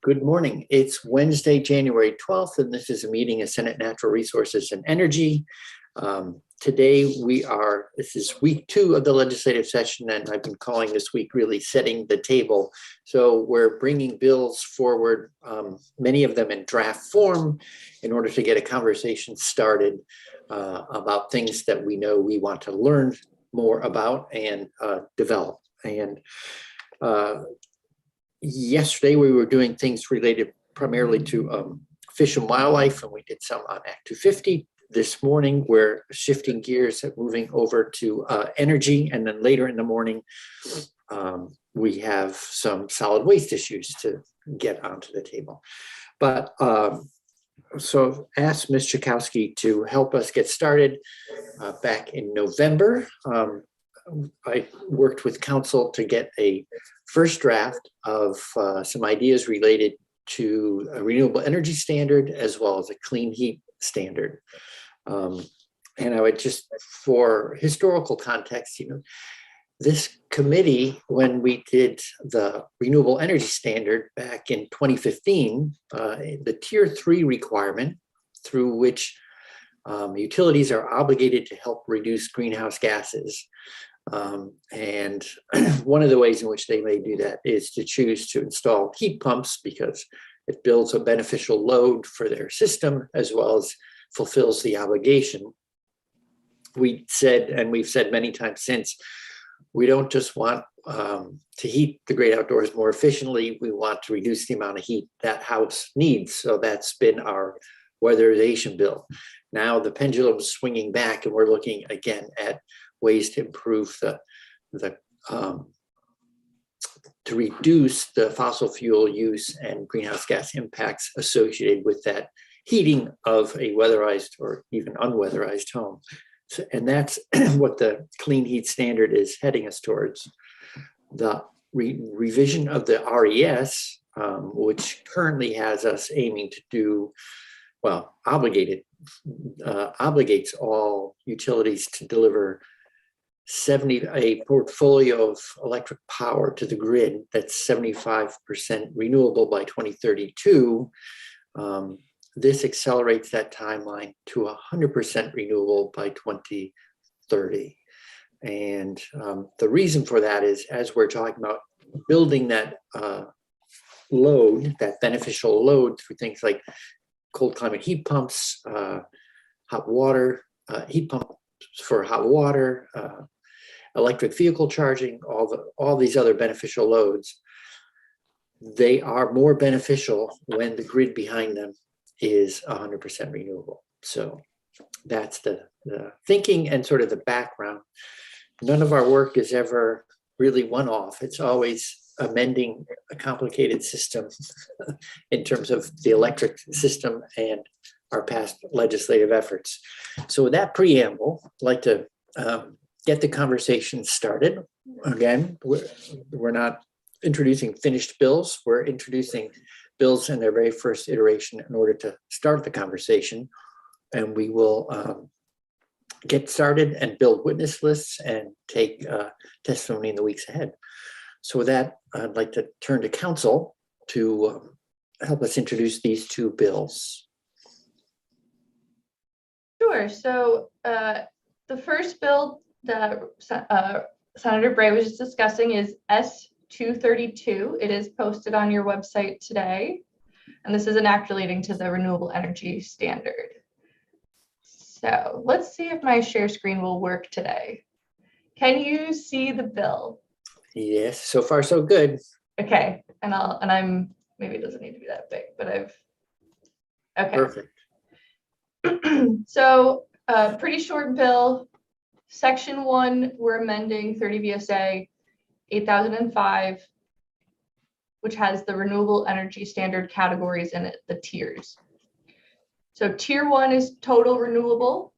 Good morning. It's Wednesday, January 12th, and this is a meeting of Senate Natural Resources and Energy. Today this is week 2 of the legislative session, and I've been calling this week really setting the table. So we're bringing bills forward, many of them in draft form, in order to get a conversation started about things that we know we want to learn more about and develop. And yesterday we were doing things related primarily to fish and wildlife, and we did some on Act 250. This morning we're shifting gears and moving over to energy, and then later in the morning we have some solid waste issues to get onto the table. But so asked Ms. Chakowski to help us get started back in November. I worked with council to get a first draft of some ideas related to a renewable energy standard as well as a clean heat standard. And I would just, for historical context, this committee, when we did the renewable energy standard back in 2015, the tier 3 requirement through which utilities are obligated to help reduce greenhouse gases. And one of the ways in which they may do that is to choose to install heat pumps because it builds a beneficial load for their system as well as fulfills the obligation. We said, and we've said many times since, we don't just want to heat the great outdoors more efficiently, we want to reduce the amount of heat that house needs. So that's been our weatherization bill. Now the pendulum's swinging back and we're looking again at ways to improve to reduce the fossil fuel use and greenhouse gas impacts associated with that heating of a weatherized or even unweatherized home. So, and that's what the clean heat standard is heading us towards. The revision of the RES, which currently has us aiming to do, well, obligates all utilities to deliver a portfolio of electric power to the grid that's 75% renewable by 2032. This accelerates that timeline to 100% renewable by 2030. And the reason for that is, as we're talking about building that load, that beneficial load through things like cold climate heat pumps, hot water, heat pumps for hot water, electric vehicle charging, all these other beneficial loads, they are more beneficial when the grid behind them is 100% renewable. So that's the thinking and sort of the background. None of our work is ever really one-off. It's always amending a complicated system in terms of the electric system and our past legislative efforts. So with that preamble, I'd like to get the conversation started. Again, we're not introducing finished bills. We're introducing bills in their very first iteration in order to start the conversation. And we will get started and build witness lists and take testimony in the weeks ahead. So with that, I'd like to turn to council to help us introduce these two bills. Sure. So the first bill that Senator Bray was just discussing is S232. It is posted on your website today, and this is an act relating to the renewable energy standard. So let's see if my share screen will work today. Can you see the bill? Yes, so far so good. Okay, and I'm maybe it doesn't need to be that big, but okay. Perfect. So pretty short bill. Section 1, we're amending 30 VSA 8005, which has the renewable energy standard categories in it, the tiers. So tier 1 is total renewable.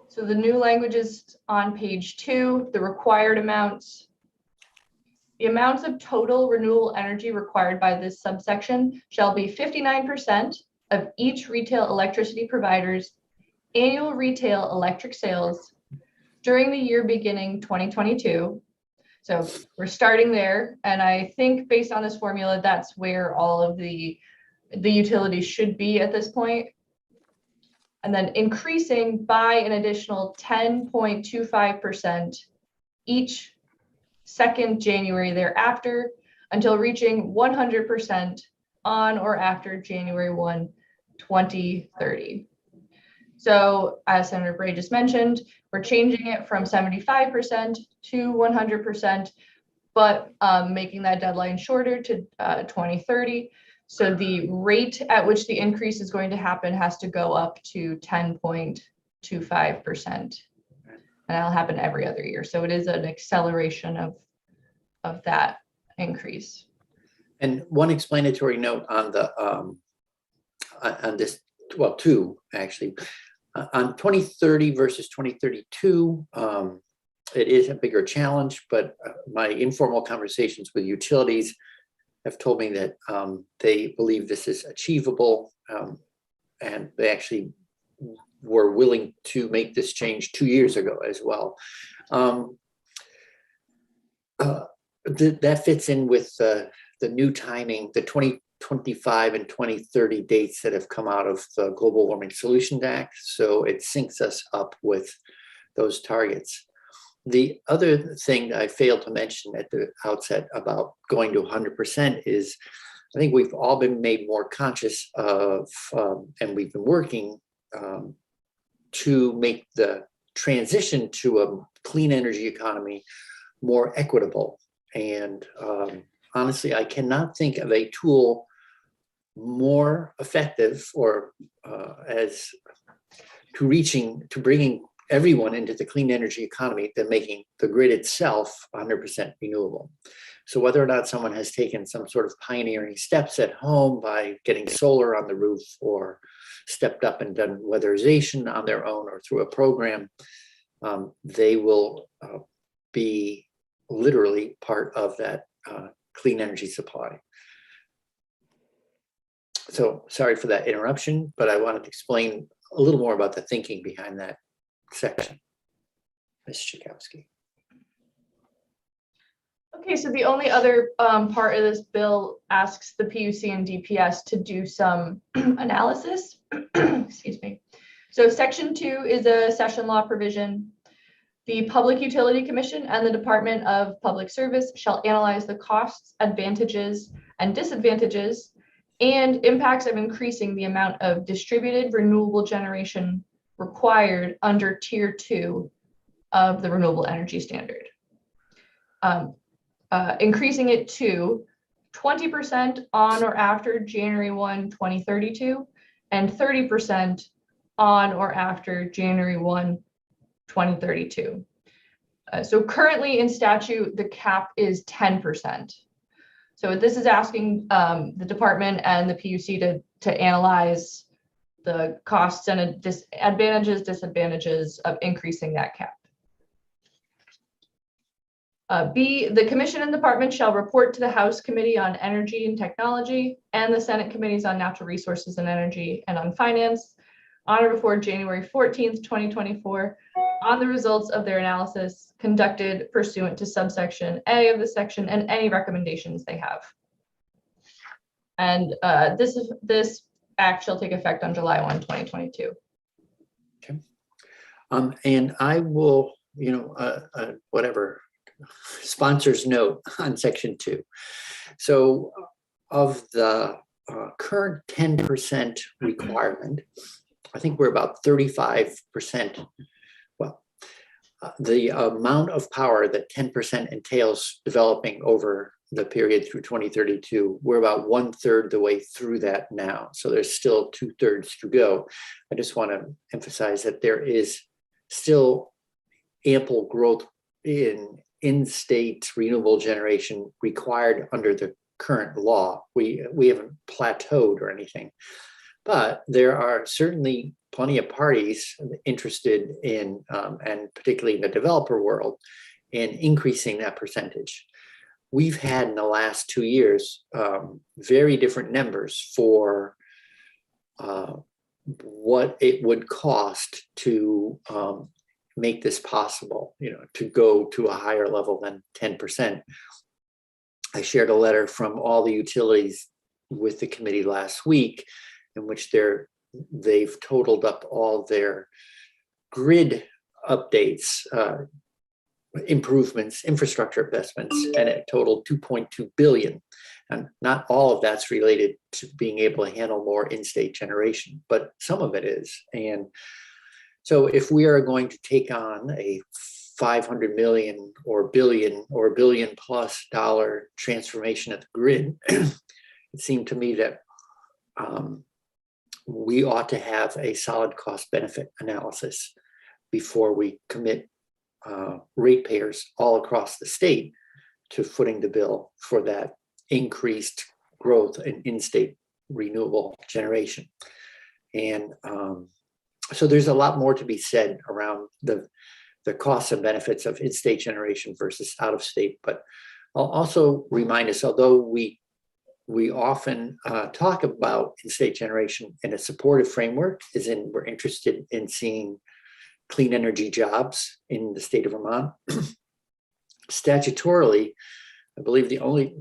So the new language is on page 2, the required amounts. The amounts of total renewable energy required by this subsection shall be 59% of each retail electricity provider's annual retail electric sales during the year beginning 2022. So we're starting there. And I think based on this formula, that's where all of the the utilities should be at this point. And then increasing by an additional 10.25% each second January thereafter until reaching 100% on or after January 1, 2030. So as Senator Bray just mentioned, we're changing it from 75% to 100%, but making that deadline shorter to 2030. So the rate at which the increase is going to happen has to go up to 10.25%. And that'll happen every other year. So it is an acceleration of that increase. And one explanatory note on the on this, well, two actually, on 2030 versus 2032, it is a bigger challenge, but my informal conversations with utilities have told me that they believe this is achievable, and they actually were willing to make this change 2 years ago as well. That fits in with the new timing, the 2025 and 2030 dates that have come out of the Global Warming Solutions Act. So it syncs us up with those targets. The other thing that I failed to mention at the outset about going to 100% is I think we've all been made more conscious of, and we've been working to make the transition to a clean energy economy more equitable. And honestly, I cannot think of a tool more effective or as to bringing everyone into the clean energy economy than making the grid itself 100% renewable. So whether or not someone has taken some sort of pioneering steps at home by getting solar on the roof, or stepped up and done weatherization on their own or through a program, they will be literally part of that clean energy supply. So sorry for that interruption, but I wanted to explain a little more about the thinking behind that section. Ms. Tchaikovsky. Okay, so the only other part of this bill asks the PUC and DPS to do some analysis. Excuse me. So Section 2 is a session law provision. The Public Utility Commission and the Department of Public Service shall analyze the costs, advantages, and disadvantages and impacts of increasing the amount of distributed renewable generation required under Tier 2 of the Renewable Energy Standard. Increasing it to 20% on or after January 1, 2032, and 30% on or after January 1, 2032. So currently in statute, the cap is 10%. So this is asking the department and the PUC to analyze the costs and disadvantages of increasing that cap. B, the commission and department shall report to the House Committee on Energy and Technology and the Senate Committees on Natural Resources and Energy and on Finance on or before January 14th, 2024, on the results of their analysis conducted pursuant to subsection A of the section and any recommendations they have. And this act shall take effect on July 1, 2022. Okay. And I will, whatever, sponsor's note on Section 2. So of the current 10% requirement, I think we're about 35%. Well, the amount of power that 10% entails developing over the period through 2032, we're about 1/3 the way through that now. So there's still 2/3 to go. I just want to emphasize that there is still ample growth in-state renewable generation required under the current law. We haven't plateaued or anything. But there are certainly plenty of parties interested in, and particularly in the developer world, in increasing that percentage. We've had in the last 2 years very different numbers for what it would cost to make this possible, to go to a higher level than 10%. I shared a letter from all the utilities with the committee last week, in which they've totaled up all their grid updates, improvements, infrastructure investments, and it totaled 2.2 billion. And not all of that's related to being able to handle more in-state generation, but some of it is. And so if we are going to take on a 500 million or billion or $1 billion+ transformation of the grid, it seemed to me that we ought to have a solid cost benefit analysis before we commit ratepayers all across the state to footing the bill for that increased growth in in-state renewable generation. And so there's a lot more to be said around the costs and benefits of in-state generation versus out-of-state. But I'll also remind us, although we often talk about in-state generation in a supportive framework, as in we're interested in seeing clean energy jobs in the state of Vermont. Statutorily, I believe the only,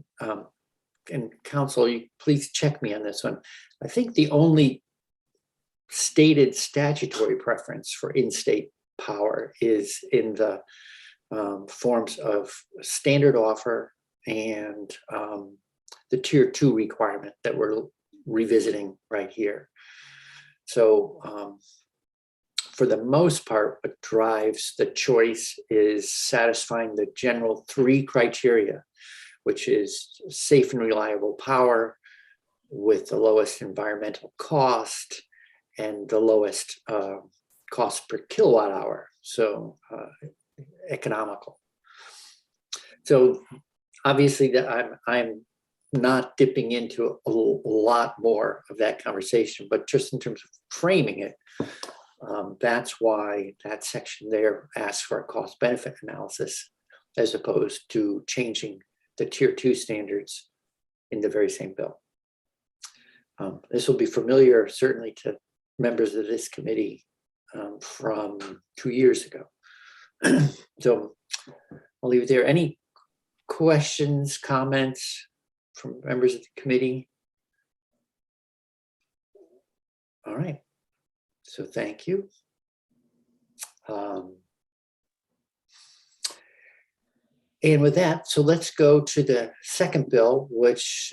and council, you please check me on this one, I think the only stated statutory preference for in-state power is in the forms of standard offer and the tier 2 requirement that we're revisiting right here. So for the most part, what drives the choice is satisfying the general 3 criteria, which is safe and reliable power with the lowest environmental cost and the lowest cost per kilowatt hour, so economical. So obviously that I'm not dipping into a lot more of that conversation, but just in terms of framing it, that's why that section there asks for a cost benefit analysis as opposed to changing the tier 2 standards in the very same bill. This will be familiar certainly to members of this committee from 2 years ago. So I'll leave it there. Any questions, comments from members of the committee? All right, so thank you. And with that, so let's go to the second bill, which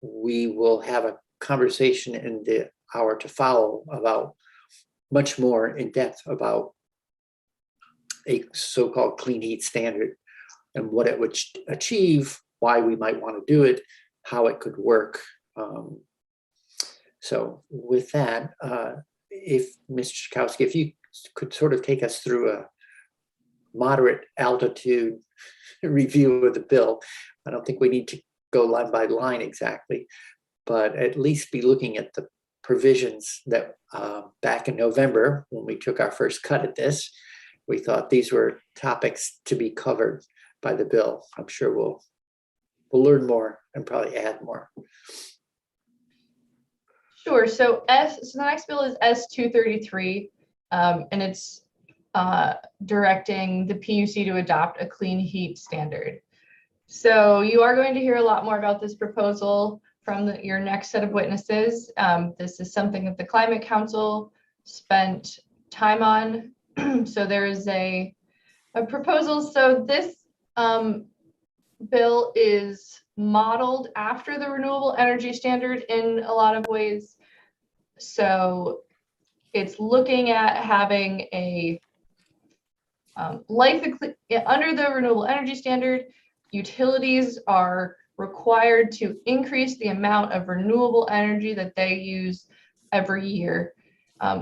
we will have a conversation in the hour to follow about much more in depth about a so-called clean heat standard and what it would achieve, why we might want to do it, how it could work. So with that, if Mr. Schakowsky, if you could sort of take us through a moderate altitude review of the bill. I don't think we need to go line by line exactly, but at least be looking at the provisions that back in November, when we took our first cut at this, we thought these were topics to be covered by the bill. I'm sure we'll learn more and probably add more. Sure. So the next bill is S233, and it's directing the PUC to adopt a clean heat standard. So you are going to hear a lot more about this proposal from your next set of witnesses. This is something that the Climate Council spent time on. So there is a proposal. So this bill is modeled after the renewable energy standard in a lot of ways. So it's looking at having a under the renewable energy standard, utilities are required to increase the amount of renewable energy that they use every year.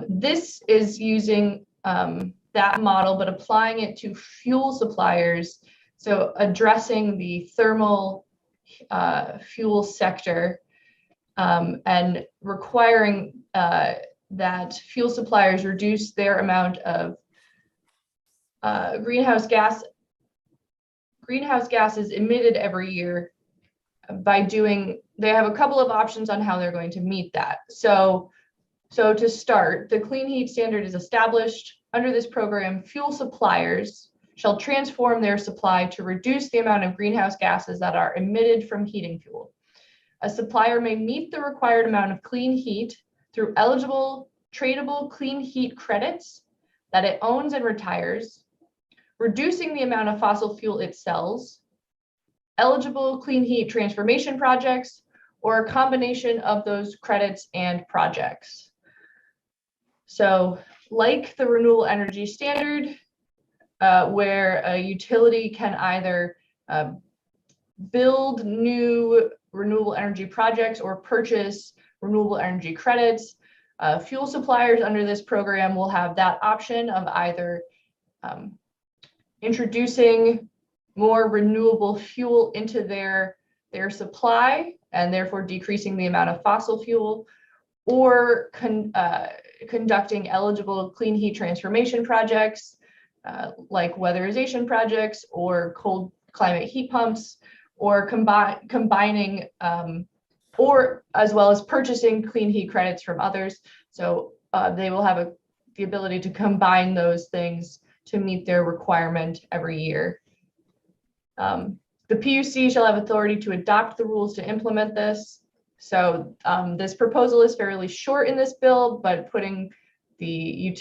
This is using that model, but applying it to fuel suppliers. So addressing the thermal fuel sector and requiring that fuel suppliers reduce their amount of greenhouse gases emitted every year by they have a couple of options on how they're going to meet that. So to start, the clean heat standard is established. Under this program, fuel suppliers shall transform their supply to reduce the amount of greenhouse gases that are emitted from heating fuel. A supplier may meet the required amount of clean heat through eligible tradable clean heat credits that it owns and retires, reducing the amount of fossil fuel it sells, eligible clean heat transformation projects, or a combination of those credits and projects. So like the renewable energy standard, where a utility can either build new renewable energy projects or purchase renewable energy credits, fuel suppliers under this program will have that option of either introducing more renewable fuel into their supply and therefore decreasing the amount of fossil fuel, or conducting eligible clean heat transformation projects like weatherization projects or cold climate heat pumps, or combining or as well as purchasing clean heat credits from others. So they will have the ability to combine those things to meet their requirement every year. The PUC shall have authority to adopt the rules to implement this. So this proposal is fairly short in this bill, but putting the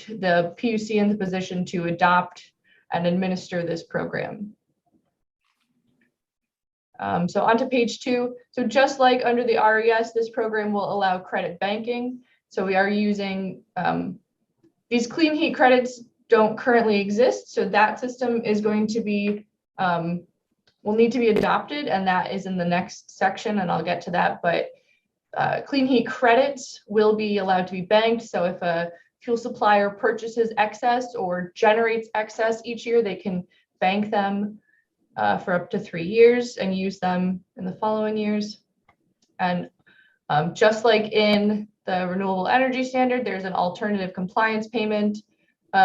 PUC in the position to adopt and administer this program. So onto page 2. So just like under the RES, this program will allow credit banking. So we are using these clean heat credits don't currently exist. So that system is going to be, will need to be adopted, and that is in the next section, and I'll get to that. But clean heat credits will be allowed to be banked. So if a fuel supplier purchases excess or generates excess each year, they can bank them for up to 3 years and use them in the following years. And just like in the renewable energy standard, there's an alternative compliance payment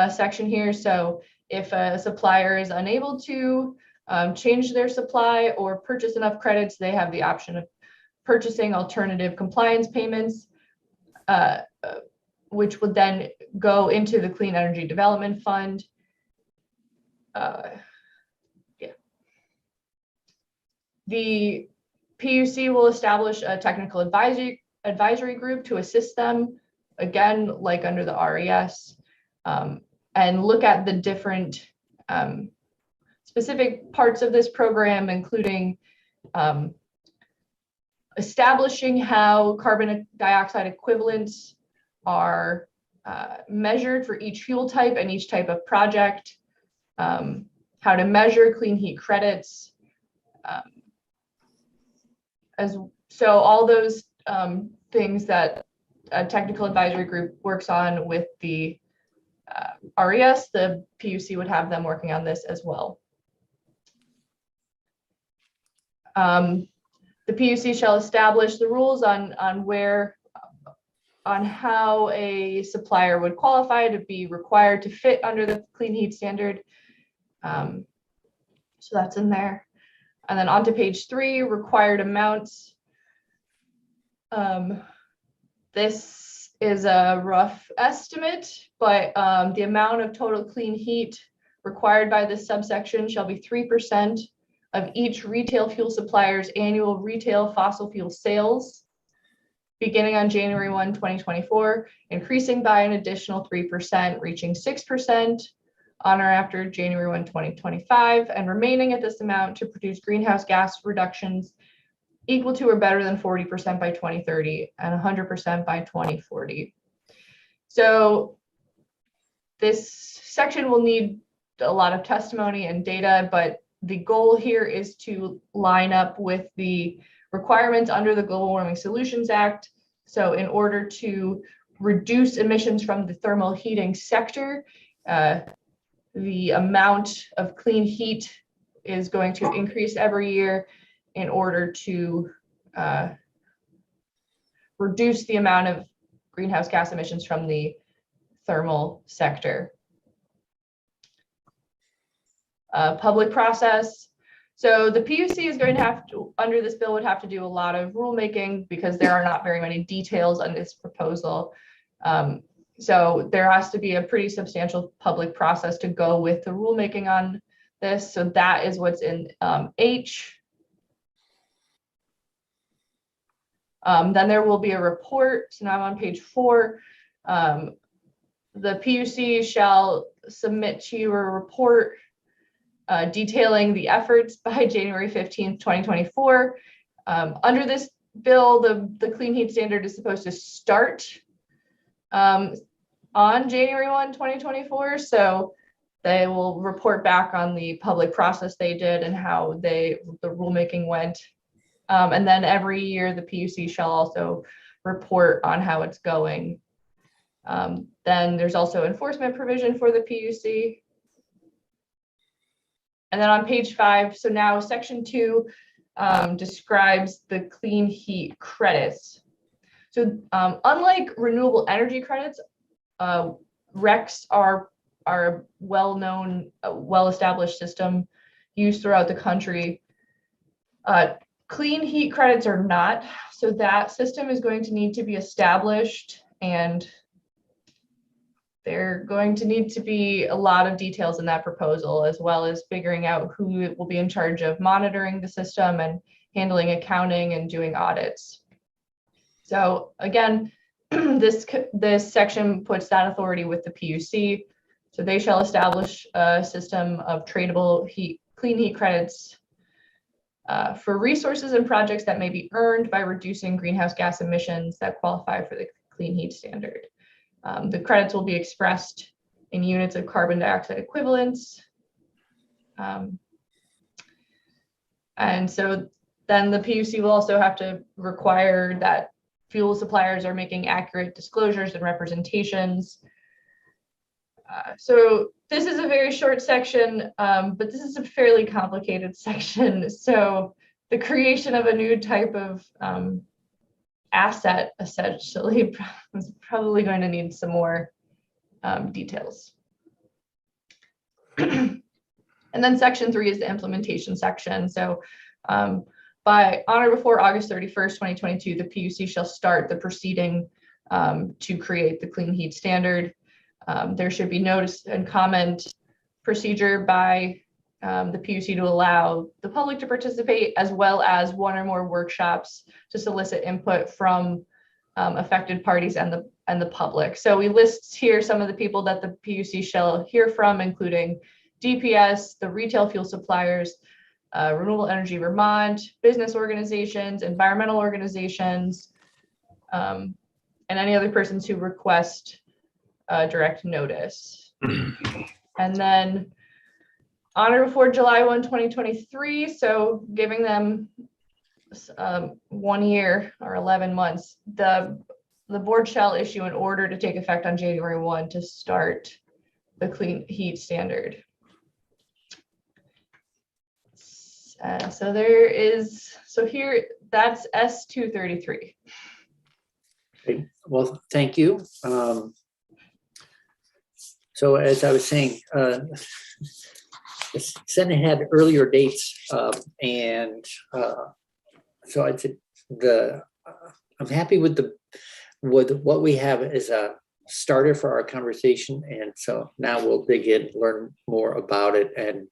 section here. So if a supplier is unable to change their supply or purchase enough credits, they have the option of purchasing alternative compliance payments, which would then go into the Clean Energy Development Fund. The PUC will establish a technical advisory group to assist them, again, like under the RES, and look at the different specific parts of this program, including establishing how carbon dioxide equivalents are measured for each fuel type and each type of project, how to measure clean heat credits, so all those things that a technical advisory group works on with the RES, the PUC would have them working on this as well. The PUC shall establish the rules on how a supplier would qualify to be required to fit under the clean heat standard. So that's in there. And then on to page 3, required amounts. This is a rough estimate, but the amount of total clean heat required by this subsection shall be 3% of each retail fuel supplier's annual retail fossil fuel sales, beginning on January 1, 2024, increasing by an additional 3%, reaching 6% on or after January 1, 2025, and remaining at this amount to produce greenhouse gas reductions equal to or better than 40% by 2030 and 100% by 2040. So this section will need a lot of testimony and data, but the goal here is to line up with the requirements under the Global Warming Solutions Act. So in order to reduce emissions from the thermal heating sector, the amount of clean heat is going to increase every year in order to reduce the amount of greenhouse gas emissions from the thermal sector. Public process. So the PUC is going to have to, under this bill, would have to do a lot of rulemaking because there are not very many details on this proposal. So there has to be a pretty substantial public process to go with the rulemaking on this. So that is what's in H. Then there will be a report. So now I'm on page 4. The PUC shall submit to you a report detailing the efforts by January 15th, 2024. Under this bill, the clean heat standard is supposed to start on January 1, 2024. So they will report back on the public process they did and how the rulemaking went. And then every year the PUC shall also report on how it's going. Then there's also enforcement provision for the PUC. And then on page 5, so now section 2 describes the clean heat credits. So unlike renewable energy credits, RECs are a well-known, well-established system used throughout the country. Clean heat credits are not. So that system is going to need to be established, and there are going to need to be a lot of details in that proposal, as well as figuring out who will be in charge of monitoring the system and handling accounting and doing audits. So again, this section puts that authority with the PUC. So they shall establish a system of tradable clean heat credits for resources and projects that may be earned by reducing greenhouse gas emissions that qualify for the clean heat standard. The credits will be expressed in units of carbon dioxide equivalents. And so then the PUC will also have to require that fuel suppliers are making accurate disclosures and representations. So this is a very short section, but this is a fairly complicated section. So the creation of a new type of asset essentially is probably going to need some more details. And then section 3 is the implementation section. So by on or before August 31st, 2022, the PUC shall start the proceeding to create the clean heat standard. There should be notice and comment procedure by the PUC to allow the public to participate, as well as one or more workshops to solicit input from affected parties and the public. So we list here some of the people that the PUC shall hear from, including DPS, the retail fuel suppliers, Renewable Energy Vermont, business organizations, environmental organizations, and any other persons who request direct notice. And then on or before July 1, 2023, so giving them 1 year or 11 months, the board shall issue an order to take effect on January 1 to start the clean heat standard. So there is, so here, that's S233. Okay. Well, thank you. So as I was saying, the Senate had earlier dates, and so I'd say I'm happy with what we have as a starter for our conversation, and so now we'll dig in, learn more about it, and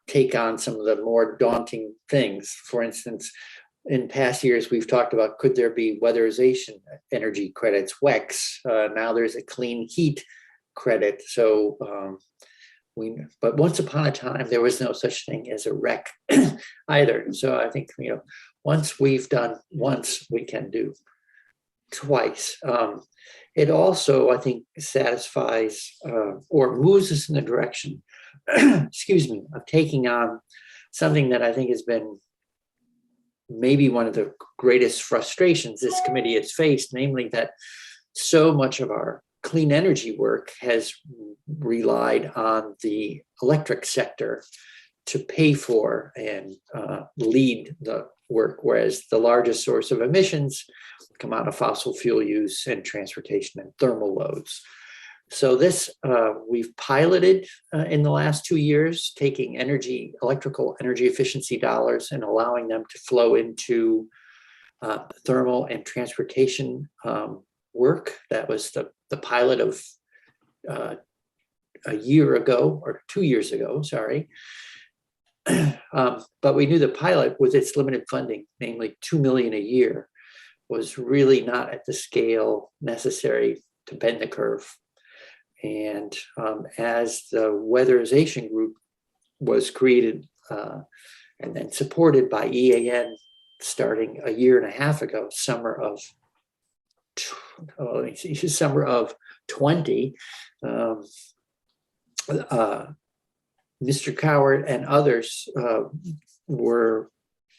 take on some of the more daunting things. For instance, in past years, we've talked about, could there be weatherization energy credits, WECs? Now there's a clean heat credit. So but once upon a time, there was no such thing as a REC either. So I think, once we've done once, we can do twice. It also, I think, satisfies or moves us in the direction, excuse me, of taking on something that I think has been maybe one of the greatest frustrations this committee has faced, namely that so much of our clean energy work has relied on the electric sector to pay for and lead the work, whereas the largest source of emissions come out of fossil fuel use and transportation and thermal loads. So this we've piloted in the last 2 years, taking electrical energy efficiency dollars and allowing them to flow into thermal and transportation work. That was the pilot of a year ago, or 2 years ago, sorry. But we knew the pilot, with its limited funding, namely $2 million a year, was really not at the scale necessary to bend the curve. And as the weatherization group was created and then supported by EAN starting a year and a half ago, summer of 20, Mr. Coward and others were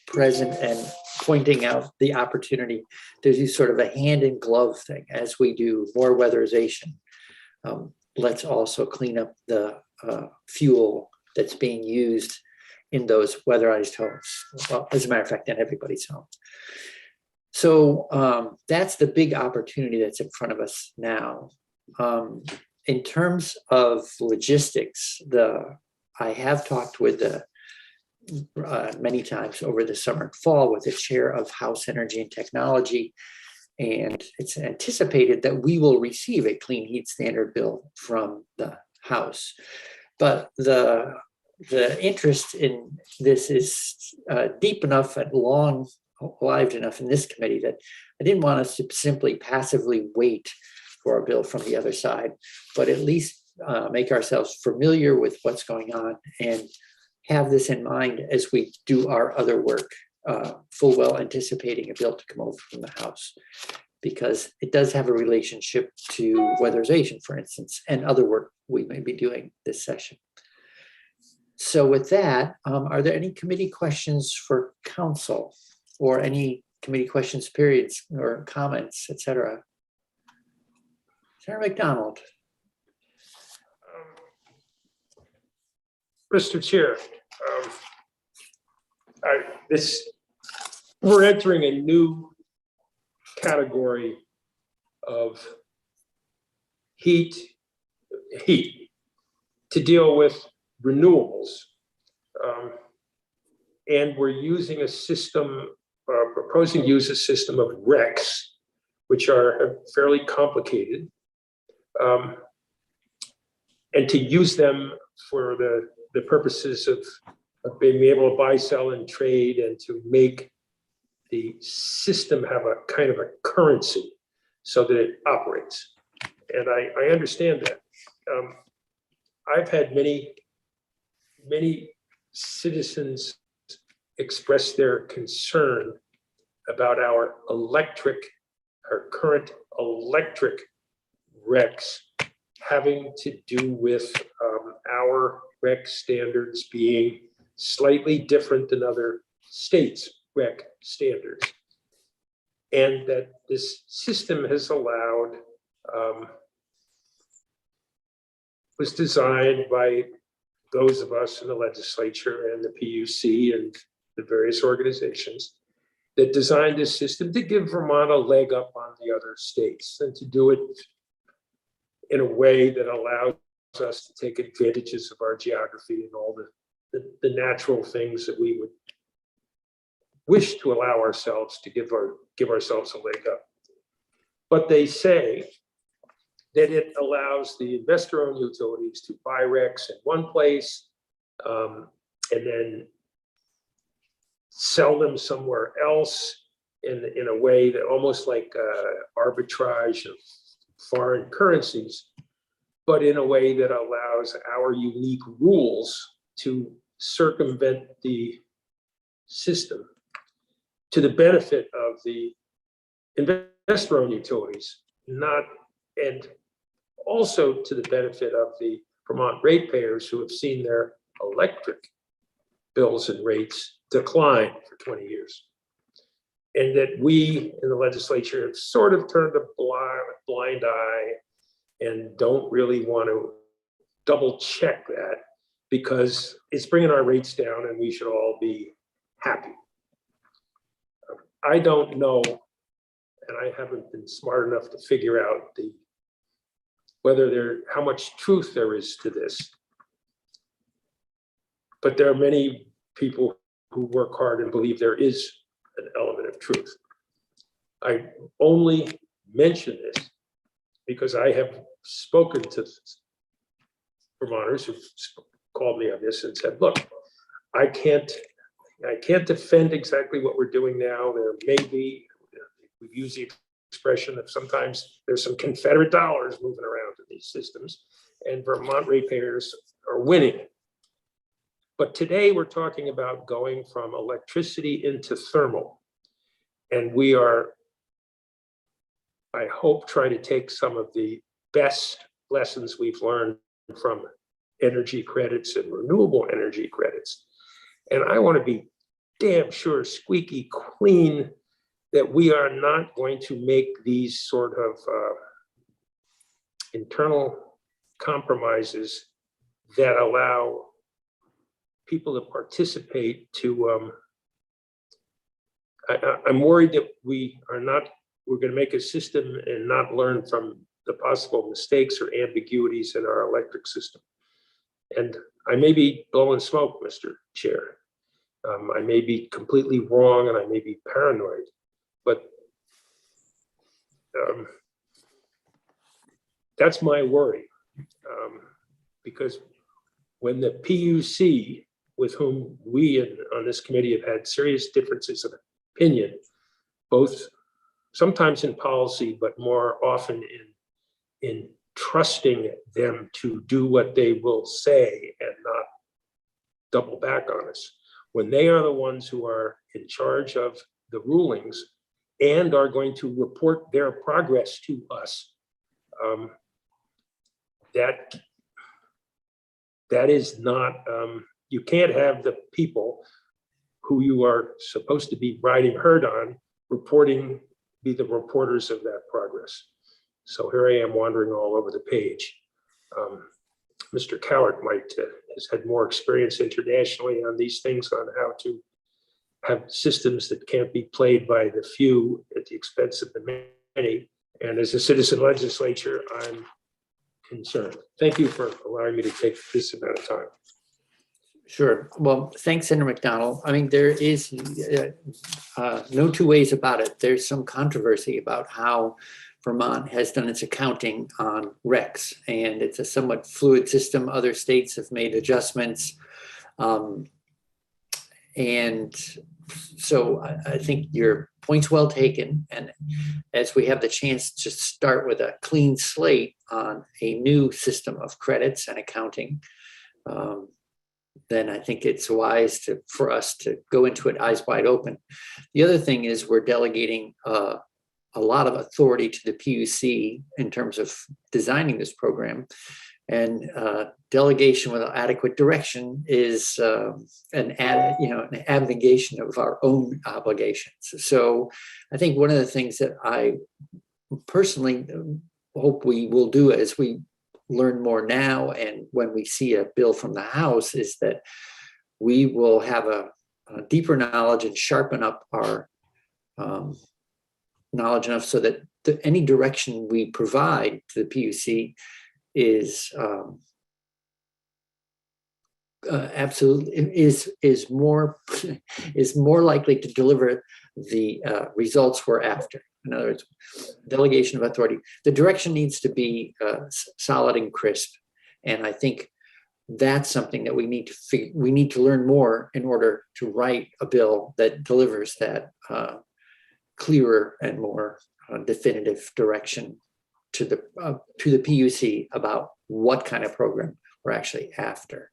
present and pointing out the opportunity to do sort of a hand in glove thing. As we do more weatherization, let's also clean up the fuel that's being used in those weatherized homes. Well, as a matter of fact, in everybody's home. So that's the big opportunity that's in front of us now. In terms of logistics, I have talked with many times over the summer and fall with the chair of House Energy and Technology, and it's anticipated that we will receive a clean heat standard bill from the House. But the interest in this is deep enough and long-lived enough in this committee that I didn't want us to simply passively wait for a bill from the other side, but at least make ourselves familiar with what's going on and have this in mind as we do our other work, full well anticipating a bill to come over from the House, because it does have a relationship to weatherization, for instance, and other work we may be doing this session. So with that, are there any committee questions for council, or any committee questions, periods, or comments, etc.? Senator McDonald. Mr. Chair, we're entering a new category of heat to deal with renewables. And we're using a system, proposing to use a system of RECs, which are fairly complicated, and to use them for the purposes of being able to buy, sell, and trade, and to make the system have a kind of a currency so that it operates. And I understand that. I've had many citizens express their concern about our current electric RECs having to do with our REC standards being slightly different than other states' REC standards. And that this system has allowed, was designed by those of us in the legislature and the PUC and the various organizations that designed this system to give Vermont a leg up on the other states, and to do it in a way that allows us to take advantages of our geography and all the natural things that we would wish to allow ourselves to give ourselves a leg up. But they say that it allows the investor-owned utilities to buy RECs in one place and then sell them somewhere else in a way that almost like arbitrage of foreign currencies, but in a way that allows our unique rules to circumvent the system to the benefit of the investor-owned utilities, and also to the benefit of the Vermont ratepayers who have seen their electric bills and rates decline for 20 years. And that we in the legislature have sort of turned a blind eye and don't really want to double check that, because it's bringing our rates down and we should all be happy. I don't know, and I haven't been smart enough to figure out how much truth there is to this. But there are many people who work hard and believe there is an element of truth. I only mention this because I have spoken to Vermonters who've called me on this and said, look, I can't defend exactly what we're doing now. There may be, we've used the expression that sometimes there's some Confederate dollars moving around in these systems, and Vermont ratepayers are winning. But today we're talking about going from electricity into thermal. And we are, I hope, trying to take some of the best lessons we've learned from energy credits and renewable energy credits. And I want to be damn sure, squeaky clean, that we are not going to make these sort of internal compromises that allow people to participate to, I'm worried that we're going to make a system and not learn from the possible mistakes or ambiguities in our electric system. And I may be blowing smoke, Mr. Chair. I may be completely wrong and I may be paranoid, but that's my worry. Because when the PUC, with whom we on this committee have had serious differences of opinion, both sometimes in policy, but more often in trusting them to do what they will say and not double back on us. When they are the ones who are in charge of the rulings and are going to report their progress to us, that is not, you can't have the people who you are supposed to be riding herd on be the reporters of that progress. So here I am wandering all over the page. Mr. Cowart has had more experience internationally on these things, on how to have systems that can't be played by the few at the expense of the many. And as a citizen legislature, I'm concerned. Thank you for allowing me to take this amount of time. Sure. Well, thanks, Senator McDonald. I mean, there is no two ways about it. There's some controversy about how Vermont has done its accounting on RECs, and it's a somewhat fluid system. Other states have made adjustments. And so I think your point's well taken. And as we have the chance to start with a clean slate on a new system of credits and accounting, then I think it's wise for us to go into it eyes wide open. The other thing is we're delegating a lot of authority to the PUC in terms of designing this program, and delegation without adequate direction is an abnegation of our own obligations. So I think one of the things that I personally hope we will do as we learn more now, and when we see a bill from the House, is that we will have a deeper knowledge and sharpen up our knowledge enough so that any direction we provide to the PUC is absolutely is more likely to deliver the results we're after. In other words, delegation of authority. The direction needs to be solid and crisp, and I think that's something that we need to learn more in order to write a bill that delivers that clearer and more definitive direction to the PUC about what kind of program we're actually after.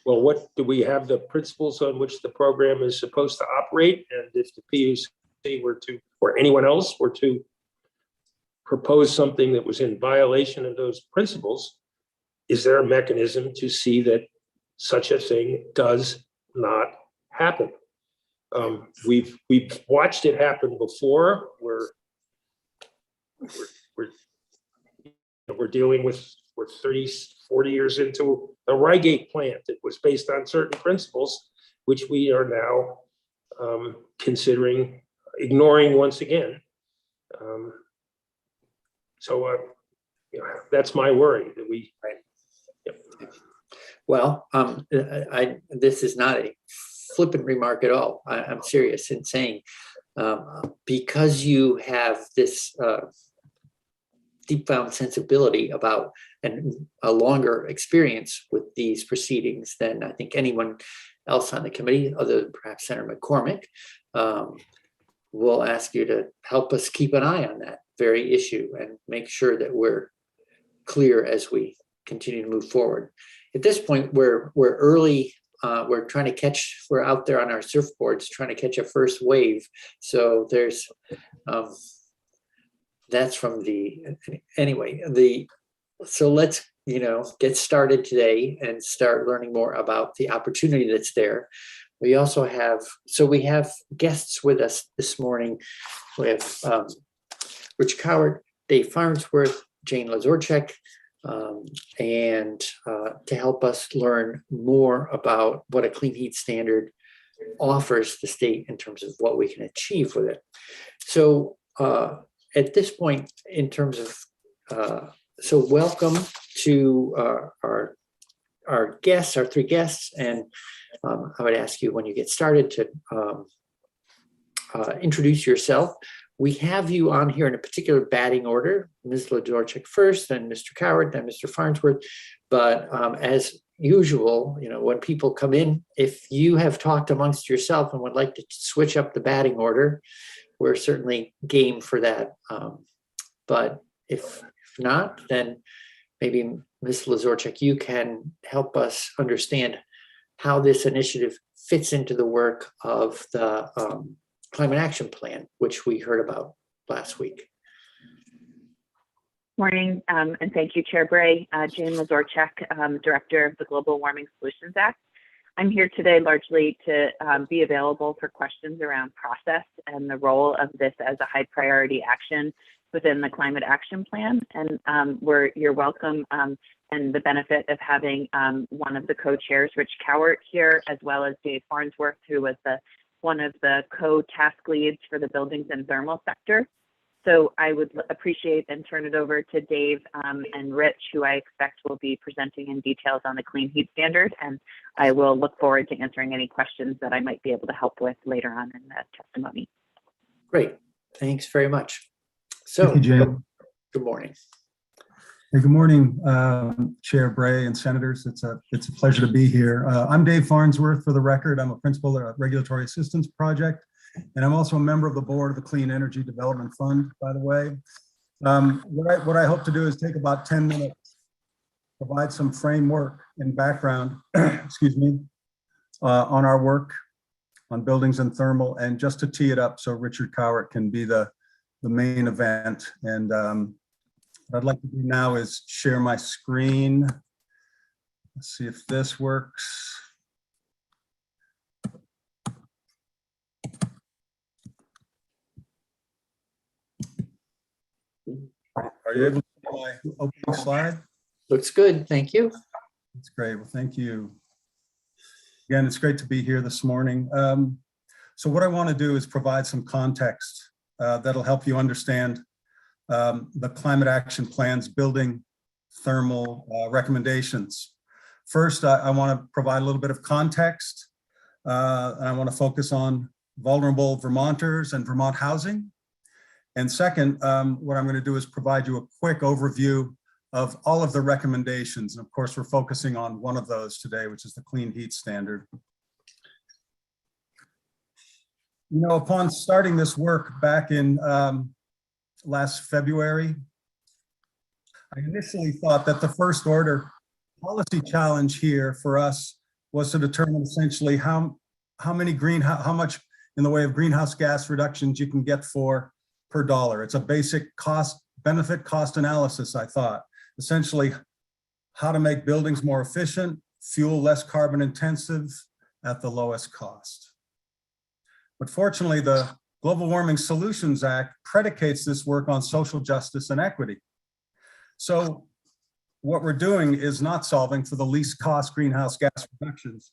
Well, what do we have the principles on which the program is supposed to operate? And if the PUC were to, or anyone else were to propose something that was in violation of those principles, is there a mechanism to see that such a thing does not happen? We've watched it happen before. We're dealing with, we're 30, 40 years into the Rygate plant that was based on certain principles, which we are now considering ignoring once again. That's my worry that we. Yep. Well, this is not a flippant remark at all. I'm serious in saying, because you have this deep found sensibility about and a longer experience with these proceedings than I think anyone else on the committee, other than perhaps Senator McCormick. We'll ask you to help us keep an eye on that very issue and make sure that we're clear as we continue to move forward. At this point, we're early. We're trying to catch. We're out there on our surfboards trying to catch a first wave. So there's that's from the anyway. So let's get started today and start learning more about the opportunity that's there. We also have guests with us this morning. We have Rich Coward, Dave Farnsworth, Jane Lazorchek, and to help us learn more about what a clean heat standard offers the state in terms of what we can achieve with it. So at this point, in terms of, so welcome to our guests, our three guests, and I would ask you when you get started to introduce yourself. We have you on here in a particular batting order, Ms. Lazorchek first, then Mr. Coward, then Mr. Farnsworth. But as usual, when people come in, if you have talked amongst yourself and would like to switch up the batting order, we're certainly game for that. But if not, then maybe Ms. Lazorchek, you can help us understand how this initiative fits into the work of the Climate Action Plan, which we heard about last week. Morning, and thank you, Chair Bray. Jane Lazorchek, Director of the Global Warming Solutions Act. I'm here today largely to be available for questions around process and the role of this as a high priority action within the Climate Action Plan. And you're welcome and the benefit of having one of the co-chairs, Rich Cowart, here, as well as Dave Farnsworth, who was one of the co-task leads for the buildings and thermal sector. So I would appreciate and turn it over to Dave and Rich, who I expect will be presenting in details on the clean heat standard. And I will look forward to answering any questions that I might be able to help with later on in the testimony. Great, thanks very much. So, thank you, Jane. Good morning. Hey, good morning, Chair Bray and Senators. It's a pleasure to be here. I'm Dave Farnsworth, for the record. I'm a principal at Regulatory Assistance Project, and I'm also a member of the board of the Clean Energy Development Fund, by the way. What I hope to do is take about 10 minutes, provide some framework and background, excuse me, on our work on buildings and thermal, and just to tee it up so Richard Cowart can be the main event. And what I'd like to do now is share my screen. Let's see if this works. Are you able to see my opening slide? Looks good, thank you. That's great, well, thank you. Again, it's great to be here this morning. So what I want to do is provide some context that'll help you understand the Climate Action Plan's building thermal recommendations. First, I want to provide a little bit of context, and I want to focus on vulnerable Vermonters and Vermont housing. And second, what I'm going to do is provide you a quick overview of all of the recommendations. And of course, we're focusing on one of those today, which is the Clean Heat Standard. Upon starting this work back in last February, I initially thought that the first order policy challenge here for us was to determine essentially how much in the way of greenhouse gas reductions you can get per dollar. It's a basic benefit cost analysis, I thought. Essentially, how to make buildings more efficient, fuel less carbon intensive at the lowest cost. But fortunately, the Global Warming Solutions Act predicates this work on social justice and equity. So what we're doing is not solving for the least cost greenhouse gas reductions.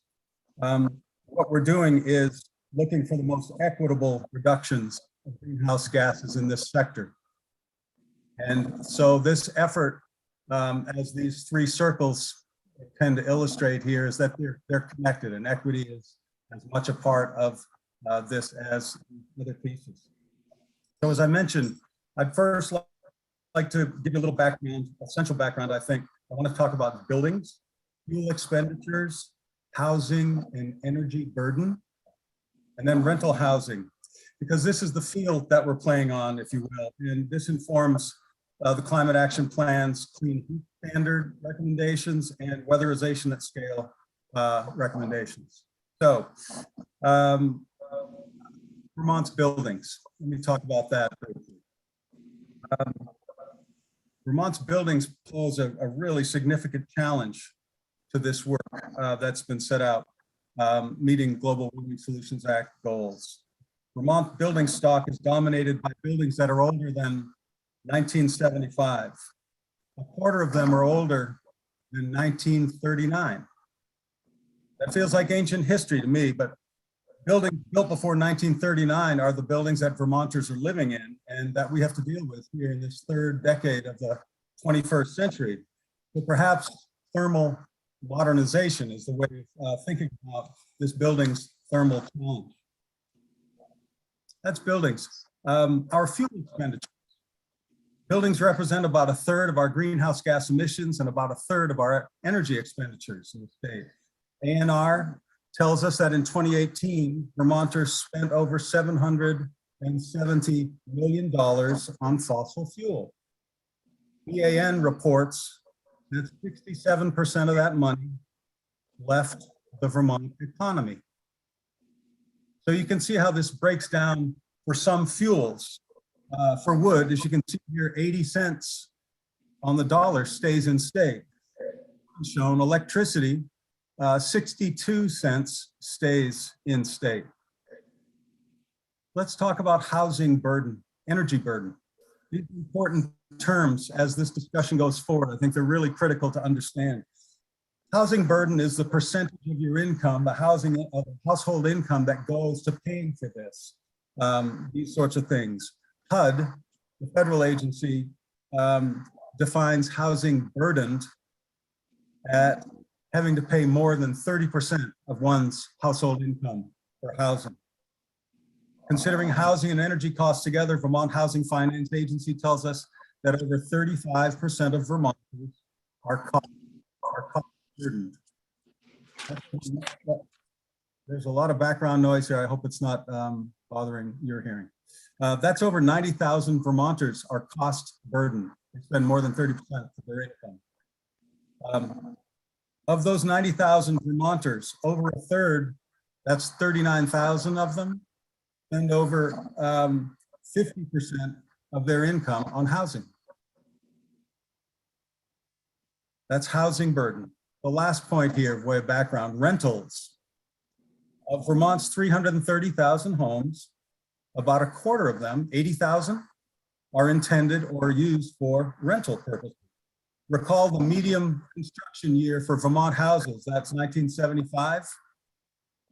What we're doing is looking for the most equitable reductions of greenhouse gases in this sector. And so this effort, as these three circles tend to illustrate here, is that they're connected, and equity is as much a part of this as other pieces. So as I mentioned, I'd first like to give you a little background, essential background, I think, I want to talk about buildings, fuel expenditures, housing and energy burden, and then rental housing, because this is the field that we're playing on, if you will, and this informs the climate action plan's clean heat standard recommendations and weatherization at scale recommendations. So Vermont's buildings, let me talk about that briefly. Vermont's buildings pose a really significant challenge to this work that's been set out, meeting Global Warming Solutions Act goals. Vermont building stock is dominated by buildings that are older than 1975. A quarter of them are older than 1939. That feels like ancient history to me, but buildings built before 1939 are the buildings that Vermonters are living in and that we have to deal with here in this third decade of the 21st century. So perhaps thermal modernization is the way of thinking about this building's thermal challenge. That's buildings. Our fuel expenditures. Buildings represent about 1/3 of our greenhouse gas emissions and about 1/3 of our energy expenditures in the state. ANR tells us that in 2018, Vermonters spent over $770 million on fossil fuel. EAN reports that 67% of that money left the Vermont economy. So you can see how this breaks down for some fuels. For wood, as you can see here, 80 cents on the dollar stays in state. Shown electricity, 62 cents stays in state. Let's talk about housing burden, energy burden. These are important terms as this discussion goes forward. I think they're really critical to understand. Housing burden is the percentage of your income, the household income that goes to paying for this, these sorts of things. HUD, the federal agency, defines housing burdened at having to pay more than 30% of one's household income for housing. Considering housing and energy costs together, Vermont Housing Finance Agency tells us that over 35% of Vermonters are cost burdened. There's a lot of background noise here. I hope it's not bothering your hearing. That's over 90,000 Vermonters are cost burdened. They spend more than 30% of their income. Of those 90,000 Vermonters, over 1/3, that's 39,000 of them, spend over 50% of their income on housing. That's housing burden. The last point here, way of background, rentals. Of Vermont's 330,000 homes, about 1/4 of them, 80,000, are intended or used for rental purposes. Recall the medium construction year for Vermont houses, that's 1975.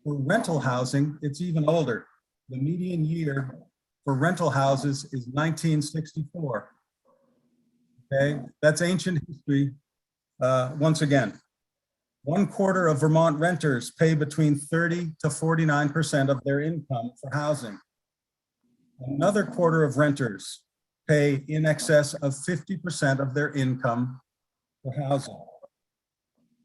For rental housing, it's even older. The median year for rental houses is 1964. Okay, that's ancient history. Once again, 1/4 of Vermont renters pay between 30 to 49% of their income for housing. Another 1/4 of renters pay in excess of 50% of their income for housing.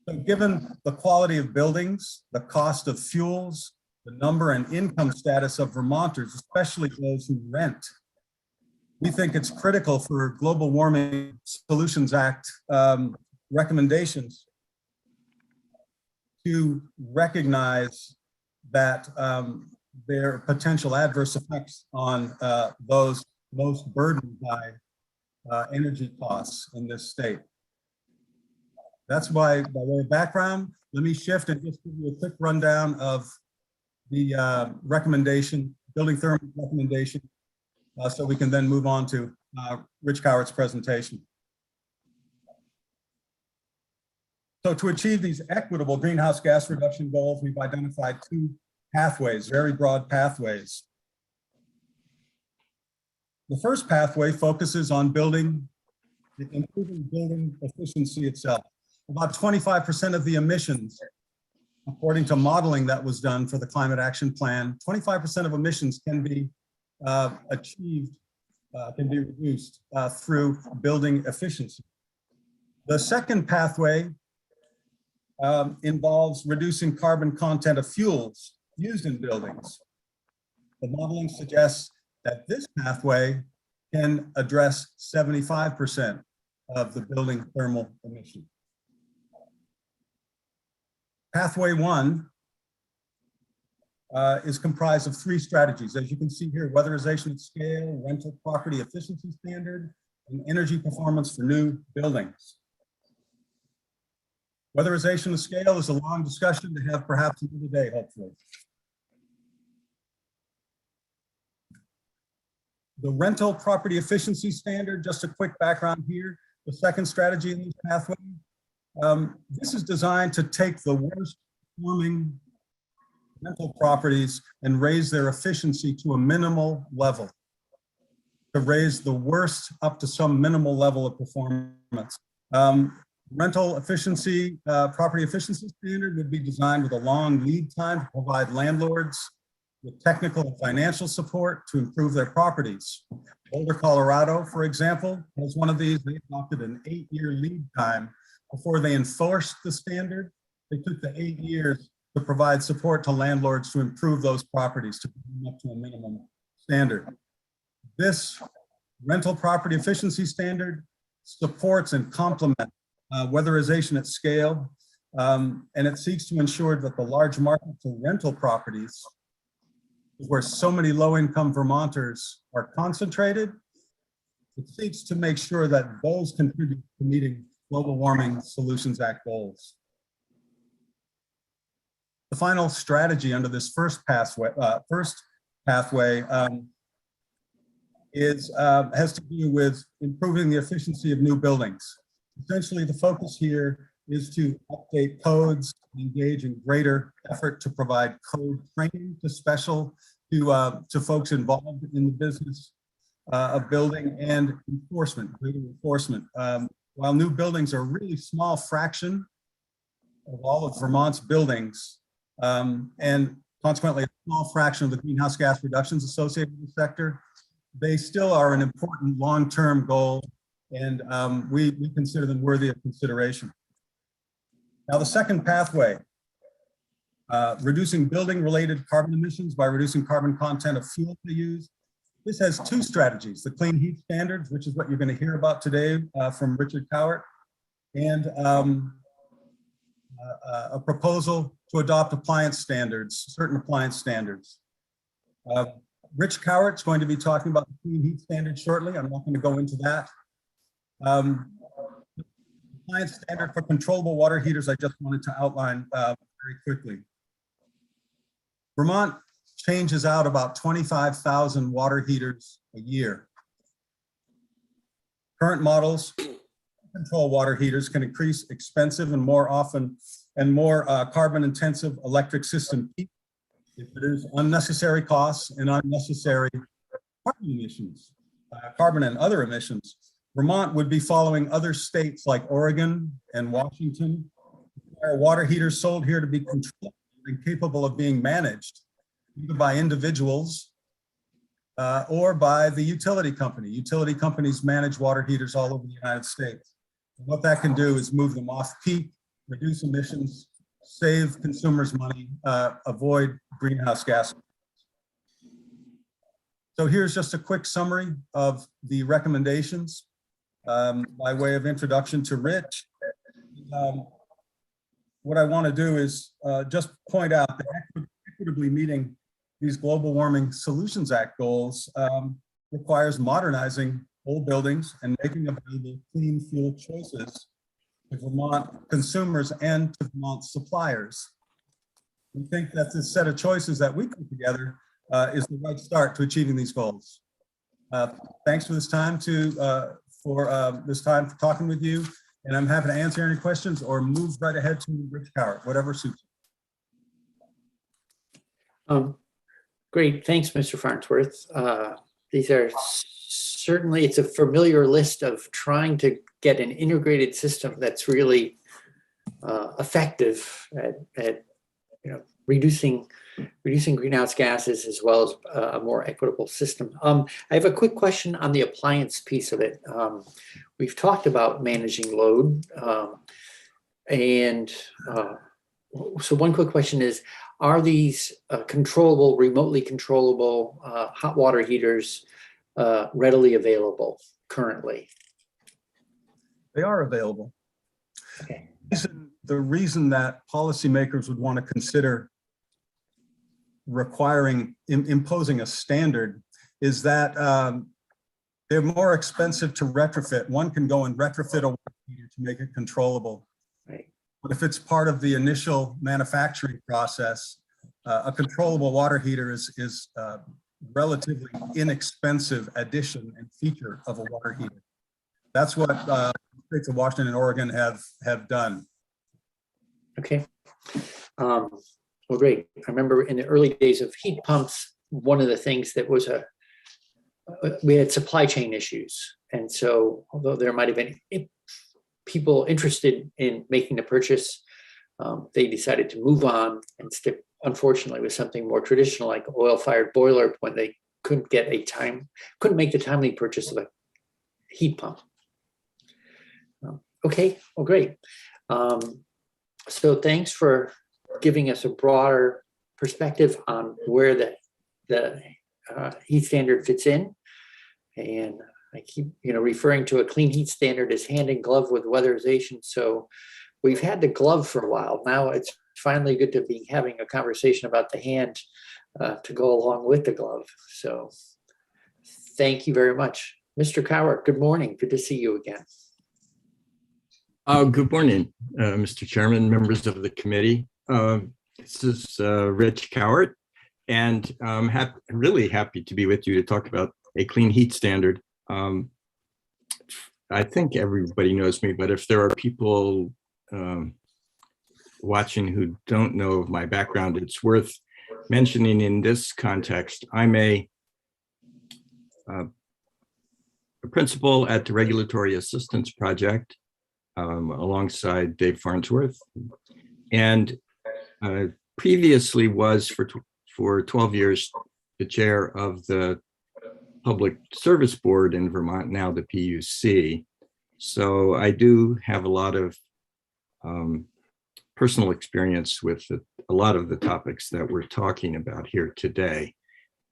So given the quality of buildings, the cost of fuels, the number and income status of Vermonters, especially those who rent, we think it's critical for Global Warming Solutions Act recommendations to recognize that there are potential adverse effects on those most burdened by energy costs in this state. That's why, by way of background, let me shift and just give you a quick rundown of the recommendation, building thermal recommendation, so we can then move on to Rich Cowart's presentation. So to achieve these equitable greenhouse gas reduction goals, we've identified 2 pathways, very broad pathways. The first pathway focuses on improving building efficiency itself. About 25% of the emissions, according to modeling that was done for the Climate Action Plan, 25% of emissions can be achieved, can be reduced through building efficiency. The second pathway involves reducing carbon content of fuels used in buildings. The modeling suggests that this pathway can address 75% of the building thermal emission. Pathway 1 is comprised of 3 strategies. As you can see here, weatherization at scale, rental property efficiency standard, and energy performance for new buildings. Weatherization at scale is a long discussion to have perhaps another day, hopefully. The rental property efficiency standard, just a quick background here, the second strategy in this pathway. This is designed to take the worst performing rental properties and raise their efficiency to a minimal level, to raise the worst up to some minimal level of performance. Rental efficiency, property efficiency standard would be designed with a long lead time to provide landlords with technical and financial support to improve their properties. Boulder, Colorado, for example, has one of these. They adopted an 8-year lead time before they enforced the standard. They took the 8 years to provide support to landlords to improve those properties to bring them up to a minimum standard. This rental property efficiency standard supports and complements weatherization at scale, and it seeks to ensure that the large market for rental properties, where so many low-income Vermonters are concentrated, it seeks to make sure that those contribute to meeting Global Warming Solutions Act goals. The final strategy under this first pathway has to do with improving the efficiency of new buildings. Essentially, the focus here is to update codes, engage in greater effort to provide code training to folks involved in the business of building, and enforcement, greater enforcement. While new buildings are a really small fraction of all of Vermont's buildings, and consequently a small fraction of the greenhouse gas reductions associated with the sector, they still are an important long-term goal, and we consider them worthy of consideration. Now, the second pathway, reducing building-related carbon emissions by reducing carbon content of fuel they use. This has 2 strategies: the clean heat standards, which is what you're going to hear about today from Richard Cowart, and a proposal to adopt appliance standards, certain appliance standards. Rich Cowart's going to be talking about the clean heat standard shortly. I'm not going to go into that. Appliance standard for controllable water heaters, I just wanted to outline very quickly. Vermont changes out about 25,000 water heaters a year. Current models control water heaters can increase expensive and more often and more carbon intensive electric system heat. They produce unnecessary costs and unnecessary carbon emissions, carbon and other emissions. Vermont would be following other states like Oregon and Washington, where water heaters sold here to be controlled and capable of being managed either by individuals or by the utility company. Utility companies manage water heaters all over the United States. And what that can do is move them off peak, reduce emissions, save consumers money, avoid greenhouse gas. So here's just a quick summary of the recommendations by way of introduction to Rich. What I want to do is just point out that equitably meeting these Global Warming Solutions Act goals requires modernizing old buildings and making available clean fuel choices to Vermont consumers and to Vermont suppliers. We think that this set of choices that we put together is the right start to achieving these goals. Thanks for this time for talking with you, and I'm happy to answer any questions or move right ahead to Rich Cowart, whatever suits you. Great, thanks, Mr. Farnsworth. These are certainly, it's a familiar list of trying to get an integrated system that's really effective at reducing reducing greenhouse gases as well as a more equitable system. I have a quick question on the appliance piece of it. We've talked about managing load. So one quick question is, are these controllable, remotely controllable hot water heaters readily available currently? They are available. Okay. The reason that policymakers would want to consider imposing a standard is that they're more expensive to retrofit. One can go and retrofit a water heater to make it controllable. Right. But if it's part of the initial manufacturing process, a controllable water heater is a relatively inexpensive addition and feature of a water heater. That's what the states of Washington and Oregon have done. Okay. Well, great. I remember in the early days of heat pumps, one of the things that was we had supply chain issues. And so although there might have been people interested in making the purchase, they decided to move on and stick, unfortunately, with something more traditional like oil-fired boiler when they couldn't make the timely purchase of a heat pump. Okay, well, great. So thanks for giving us a broader perspective on where the heat standard fits in. And I keep referring to a clean heat standard as hand in glove with weatherization. So we've had the glove for a while. Now it's finally good to be having a conversation about the hand to go along with the glove. So thank you very much. Mr. Cowart, good morning. Good to see you again. Good morning, Mr. Chairman, members of the committee. This is Rich Cowart, and I'm really happy to be with you to talk about a clean heat standard. I think everybody knows me, but if there are people watching who don't know of my background, it's worth mentioning in this context. I'm a principal at the Regulatory Assistance Project alongside Dave Farnsworth, and previously was for 12 years the chair of the Public Service Board in Vermont, now the PUC. So I do have a lot of personal experience with a lot of the topics that we're talking about here today.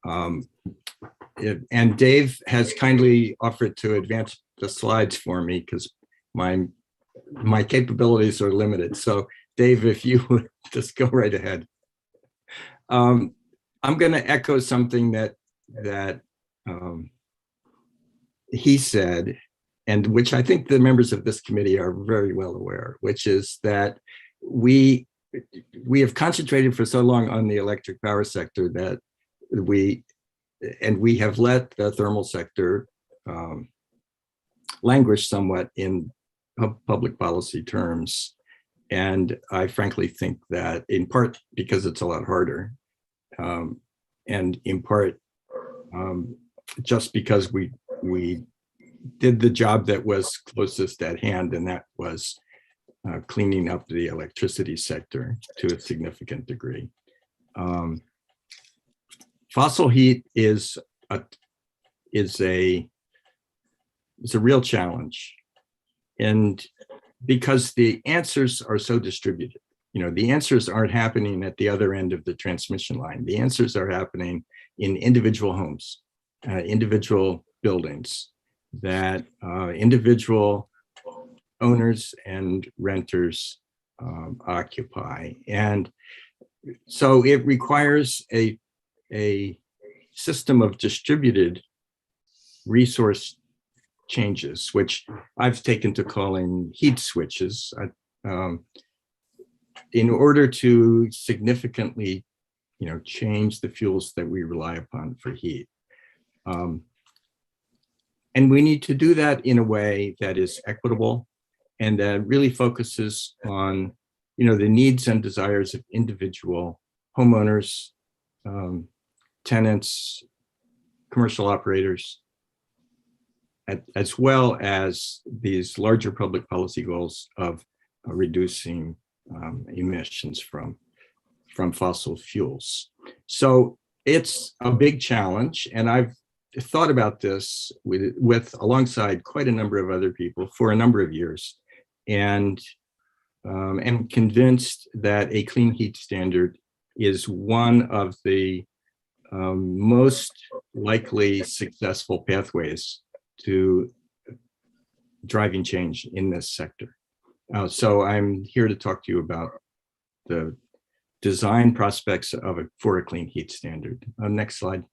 And Dave has kindly offered to advance the slides for me because my capabilities are limited. So Dave, if you would just go right ahead. I'm going to echo something that he said, and which I think the members of this committee are very well aware, which is that we have concentrated for so long on the electric power sector that we have let the thermal sector languish somewhat in public policy terms. And I frankly think that in part because it's a lot harder, and in part just because we did the job that was closest at hand, and that was cleaning up the electricity sector to a significant degree. Fossil heat is a real challenge, and because the answers are so distributed, the answers aren't happening at the other end of the transmission line. The answers are happening in individual homes, individual buildings that individual owners and renters occupy. And so it requires a system of distributed resource changes, which I've taken to calling heat switches, in order to significantly, change the fuels that we rely upon for heat. And we need to do that in a way that is equitable and that really focuses on, the needs and desires of individual homeowners, tenants, commercial operators, as well as these larger public policy goals of reducing emissions from fossil fuels. So it's a big challenge, and I've thought about this with alongside quite a number of other people for a number of years, and am convinced that a clean heat standard is one of the most likely successful pathways to driving change in this sector. So I'm here to talk to you about the design prospects for a clean heat standard. Next slide.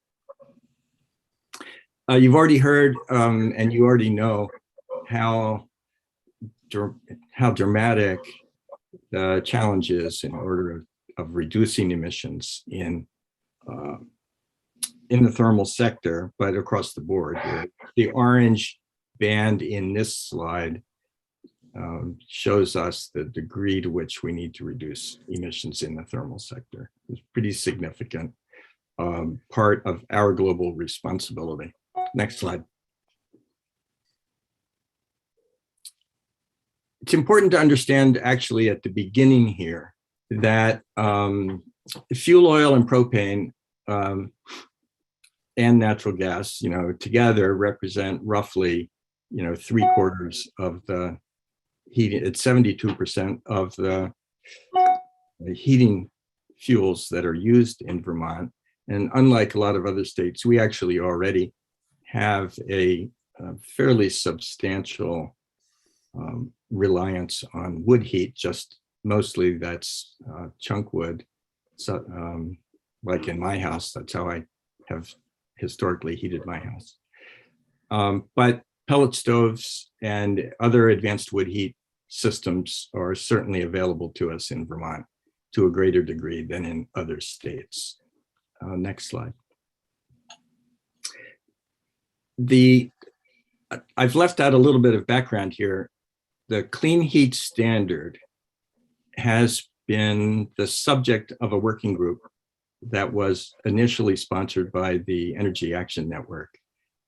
You've already heard and you already know how dramatic the challenge is in order of reducing emissions in the thermal sector, but across the board here. The orange band in this slide shows us the degree to which we need to reduce emissions in the thermal sector. It's a pretty significant part of our global responsibility. Next slide. It's important to understand actually at the beginning here that fuel oil and propane and natural gas, together represent roughly, 3/4 of the heating. It's 72% of the heating fuels that are used in Vermont. And unlike a lot of other states, we actually already have a fairly substantial reliance on wood heat. Just mostly that's chunk wood. So, like in my house, that's how I have historically heated my house. But pellet stoves and other advanced wood heat systems are certainly available to us in Vermont to a greater degree than in other states. Next slide. I've left out a little bit of background here. The clean heat standard has been the subject of a working group that was initially sponsored by the Energy Action Network.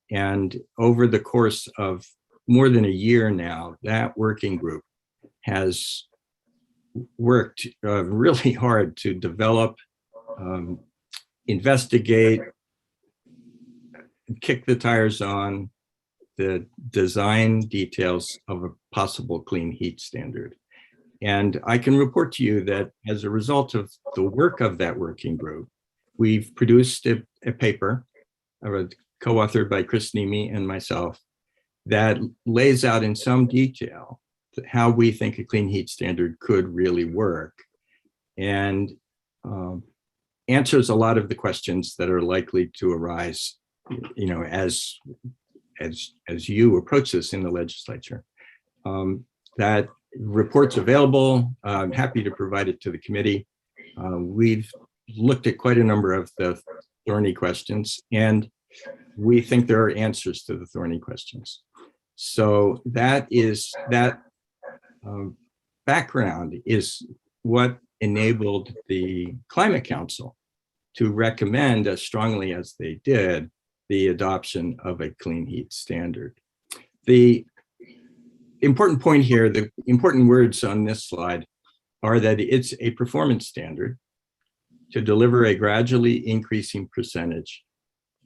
And over the course of more than a year now, that working group has worked really hard to develop, investigate, kick the tires on the design details of a possible clean heat standard. And I can report to you that as a result of the work of that working group, we've produced a paper co-authored by Chris Nemi and myself that lays out in some detail how we think a clean heat standard could really work, and answers a lot of the questions that are likely to arise, as you approach this in the legislature. That report's available. I'm happy to provide it to the committee. We've looked at quite a number of the thorny questions, and we think there are answers to the thorny questions. So that background is what enabled the Climate Council to recommend, as strongly as they did, the adoption of a clean heat standard. The important point here, the important words on this slide are that it's a performance standard to deliver a gradually increasing percentage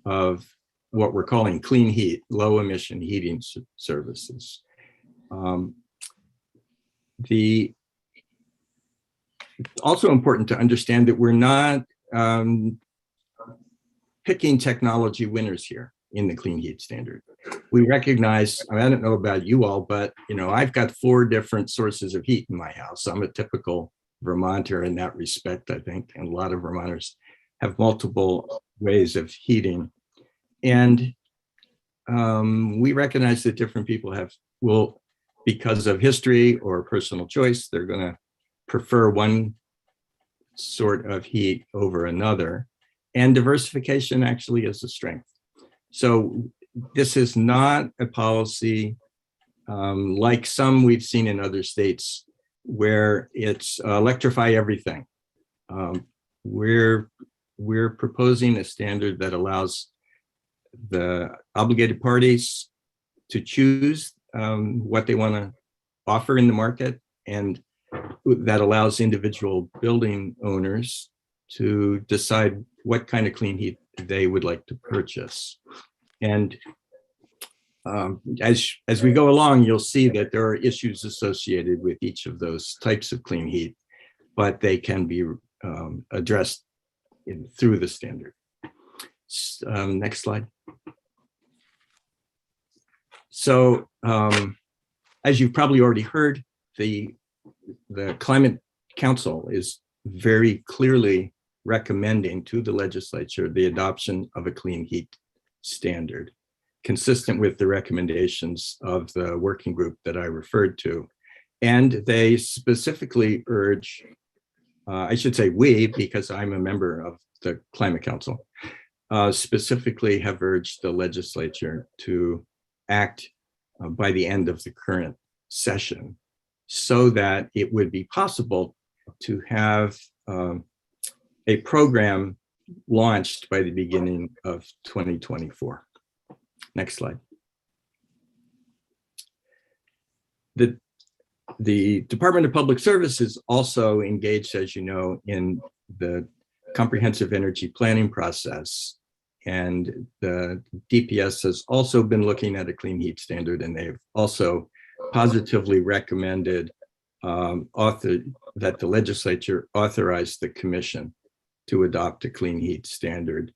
of what we're calling clean heat, low emission heating services. It's also important to understand that we're not picking technology winners here in the clean heat standard. We recognize, I don't know about you all, but I've got 4 different sources of heat in my house. I'm a typical Vermonter in that respect, I think, and a lot of Vermonters have multiple ways of heating. And we recognize that different people will, because of history or personal choice, they're going to prefer one sort of heat over another. And diversification actually is a strength. So this is not a policy like some we've seen in other states where it's electrify everything. We're proposing a standard that allows the obligated parties to choose what they want to offer in the market, and that allows individual building owners to decide what kind of clean heat they would like to purchase. And as we go along, you'll see that there are issues associated with each of those types of clean heat, but they can be addressed through the standard. Next slide. So as you've probably already heard, the Climate Council is very clearly recommending to the legislature the adoption of a clean heat standard, consistent with the recommendations of the working group that I referred to. And they specifically urge, I should say we, because I'm a member of the Climate Council, specifically have urged the legislature to act by the end of the current session so that it would be possible to have a program launched by the beginning of 2024. Next slide. The Department of Public Service is also engaged, as you know, in the comprehensive energy planning process. And the DPS has also been looking at a clean heat standard, and they've also positively recommended that the legislature authorize the commission to adopt a clean heat standard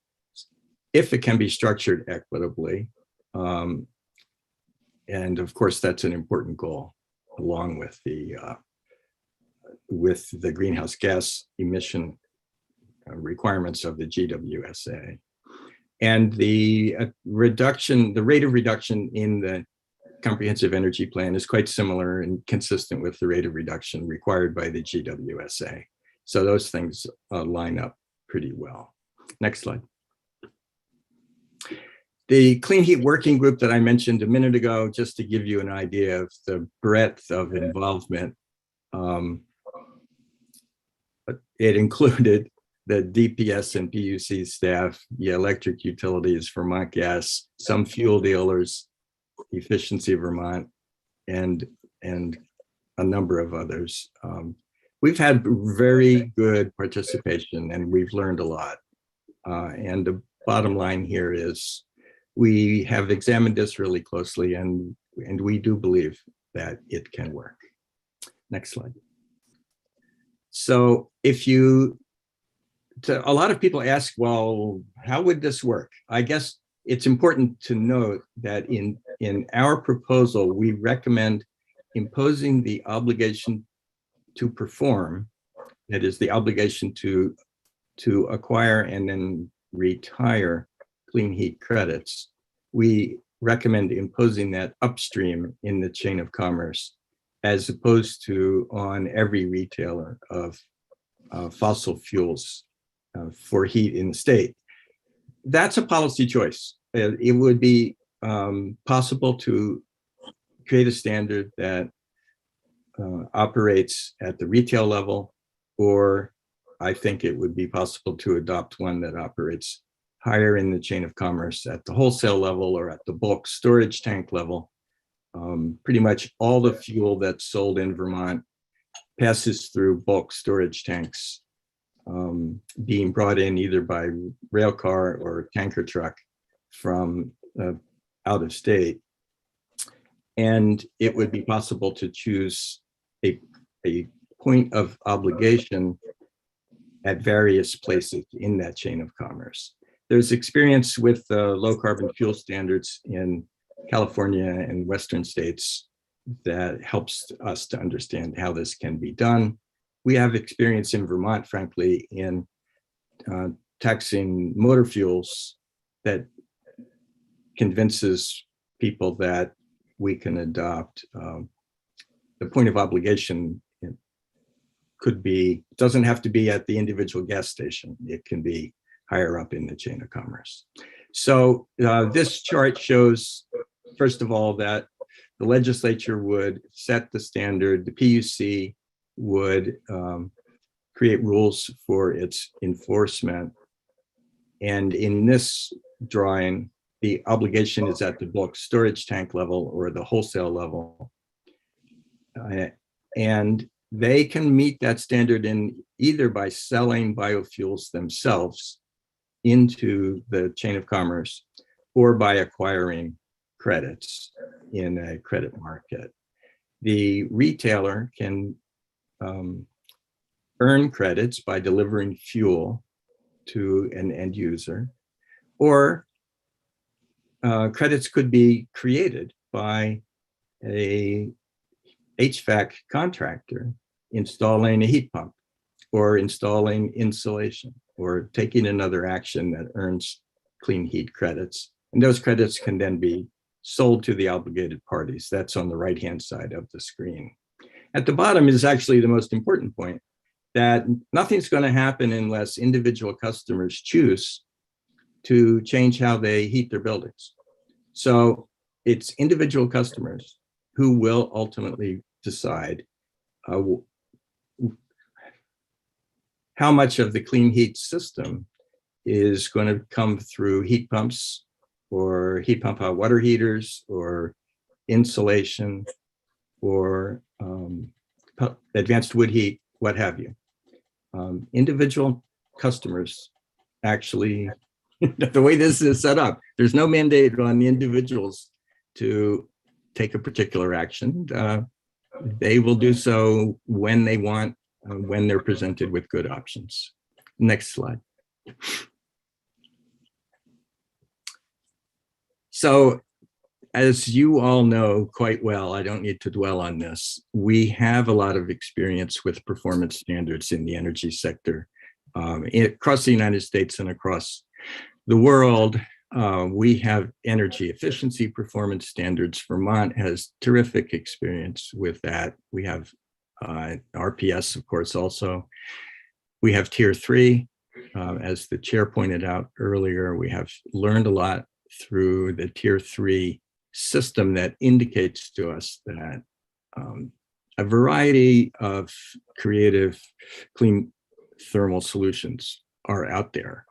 if it can be structured equitably. And of course, that's an important goal, along with the greenhouse gas emission requirements of the GWSA. And the rate of reduction in the comprehensive energy plan is quite similar and consistent with the rate of reduction required by the GWSA. So those things line up pretty well. Next slide. The Clean Heat Working Group that I mentioned a minute ago, just to give you an idea of the breadth of involvement, it included the DPS and PUC staff, the electric utilities, Vermont Gas, some fuel dealers, Efficiency Vermont, and a number of others. We've had very good participation and we've learned a lot. And the bottom line here is we have examined this really closely and we do believe that it can work. Next slide. So a lot of people ask, well, how would this work? I guess it's important to note that in our proposal, we recommend imposing the obligation to perform, that is the obligation to acquire and then retire clean heat credits. We recommend imposing that upstream in the chain of commerce, as opposed to on every retailer of fossil fuels for heat in the state. That's a policy choice. It would be possible to create a standard that operates at the retail level, or I think it would be possible to adopt one that operates higher in the chain of commerce at the wholesale level or at the bulk storage tank level. Pretty much all the fuel that's sold in Vermont passes through bulk storage tanks, being brought in either by rail car or tanker truck from out of state. And it would be possible to choose a point of obligation at various places in that chain of commerce. There's experience with low carbon fuel standards in California and Western states that helps us to understand how this can be done. We have experience in Vermont, frankly, in taxing motor fuels that convinces people that we can adopt the point of obligation. Doesn't have to be at the individual gas station. It can be higher up in the chain of commerce. So this chart shows, first of all, that the legislature would set the standard, the PUC would create rules for its enforcement. And in this drawing, the obligation is at the bulk storage tank level or the wholesale level. And they can meet that standard in either by selling biofuels themselves into the chain of commerce or by acquiring credits in a credit market. The retailer can earn credits by delivering fuel to an end user, or credits could be created by a HVAC contractor installing a heat pump or installing insulation or taking another action that earns clean heat credits. And those credits can then be sold to the obligated parties. That's on the right-hand side of the screen. At the bottom is actually the most important point, that nothing's going to happen unless individual customers choose to change how they heat their buildings. So it's individual customers who will ultimately decide how much of the clean heat system is going to come through heat pumps or heat pump hot water heaters or insulation or advanced wood heat, what have you. Individual customers actually, the way this is set up, there's no mandate on the individuals to take a particular action. They will do so when they want, when they're presented with good options. Next slide. So, as you all know quite well, I don't need to dwell on this. We have a lot of experience with performance standards in the energy sector across the United States and across the world. We have energy efficiency performance standards. Vermont has terrific experience with that. We have RPS, of course, also. We have Tier 3. As the chair pointed out earlier, we have learned a lot through the Tier 3 system that indicates to us that a variety of creative clean thermal solutions are out there.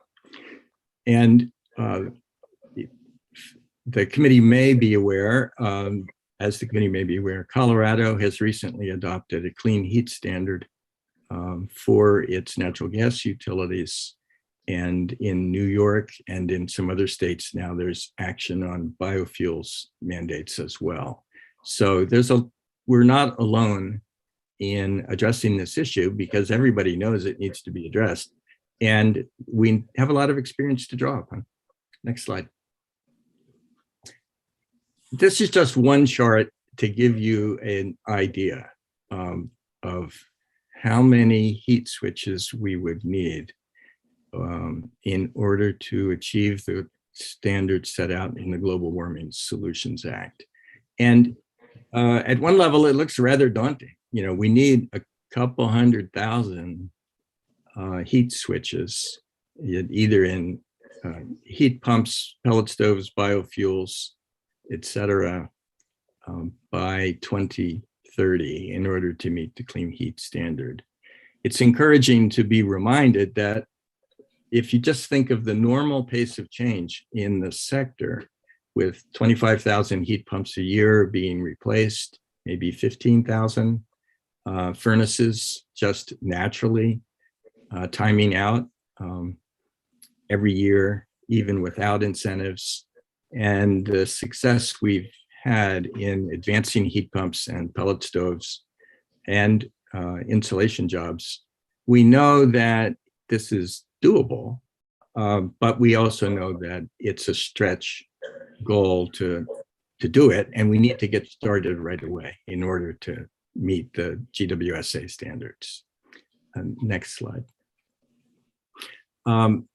And the committee may be aware, as the committee may be aware, Colorado has recently adopted a clean heat standard for its natural gas utilities. And in New York and in some other states now, there's action on biofuels mandates as well. So we're not alone in addressing this issue because everybody knows it needs to be addressed. And we have a lot of experience to draw upon. Next slide. This is just one chart to give you an idea of how many heat switches we would need in order to achieve the standards set out in the Global Warming Solutions Act. And at one level, it looks rather daunting. You know, we need a couple 100,000 heat switches, either in heat pumps, pellet stoves, biofuels, et cetera, by 2030 in order to meet the clean heat standard. It's encouraging to be reminded that if you just think of the normal pace of change in the sector, with 25,000 heat pumps a year being replaced, maybe 15,000 furnaces just naturally timing out every year, even without incentives, and the success we've had in advancing heat pumps and pellet stoves and insulation jobs, we know that this is doable, but we also know that it's a stretch goal to do it, and we need to get started right away in order to meet the GWSA standards. Next slide.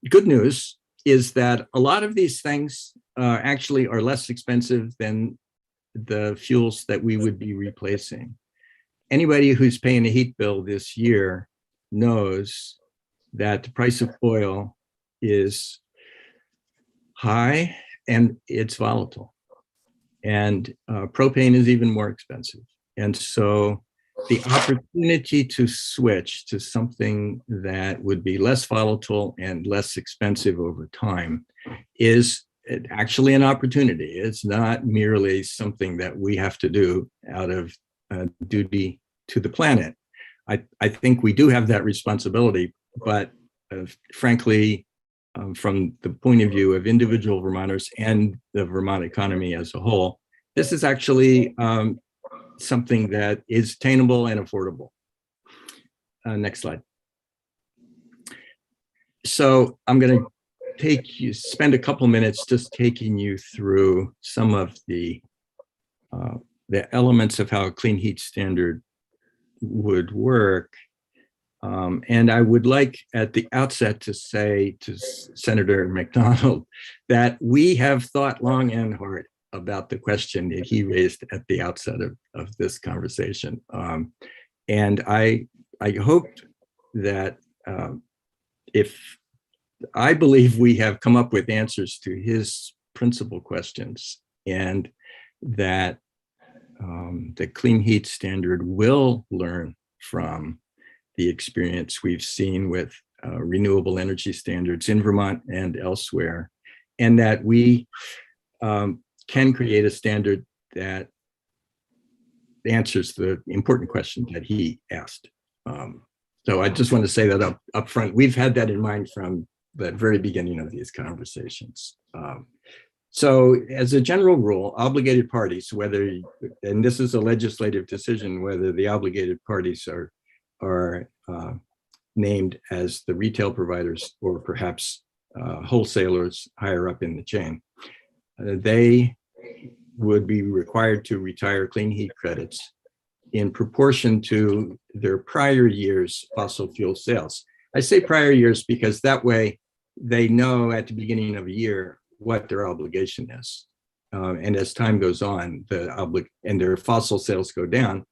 Good news is that a lot of these things actually are less expensive than the fuels that we would be replacing. Anybody who's paying a heat bill this year knows that the price of oil is high and it's volatile. And propane is even more expensive. And so the opportunity to switch to something that would be less volatile and less expensive over time is actually an opportunity. It's not merely something that we have to do out of duty to the planet. I think we do have that responsibility, but frankly, from the point of view of individual Vermonters and the Vermont economy as a whole, this is actually something that is attainable and affordable. Next slide. So I'm going to spend a couple minutes just taking you through some of the elements of how a clean heat standard would work. And I would like at the outset to say to Senator McDonald that we have thought long and hard about the question that he raised at the outset of this conversation. And I hoped that if I believe we have come up with answers to his principal questions, and that the clean heat standard will learn from the experience we've seen with renewable energy standards in Vermont and elsewhere, and that we can create a standard that answers the important question that he asked. So I just want to say that up front, we've had that in mind from the very beginning of these conversations. So as a general rule, obligated parties, whether, and this is a legislative decision, whether the obligated parties are named as the retail providers or perhaps wholesalers higher up in the chain, they would be required to retire clean heat credits in proportion to their prior year's fossil fuel sales. I say prior years because that way they know at the beginning of a year what their obligation is. And as time goes on, and their fossil sales go down,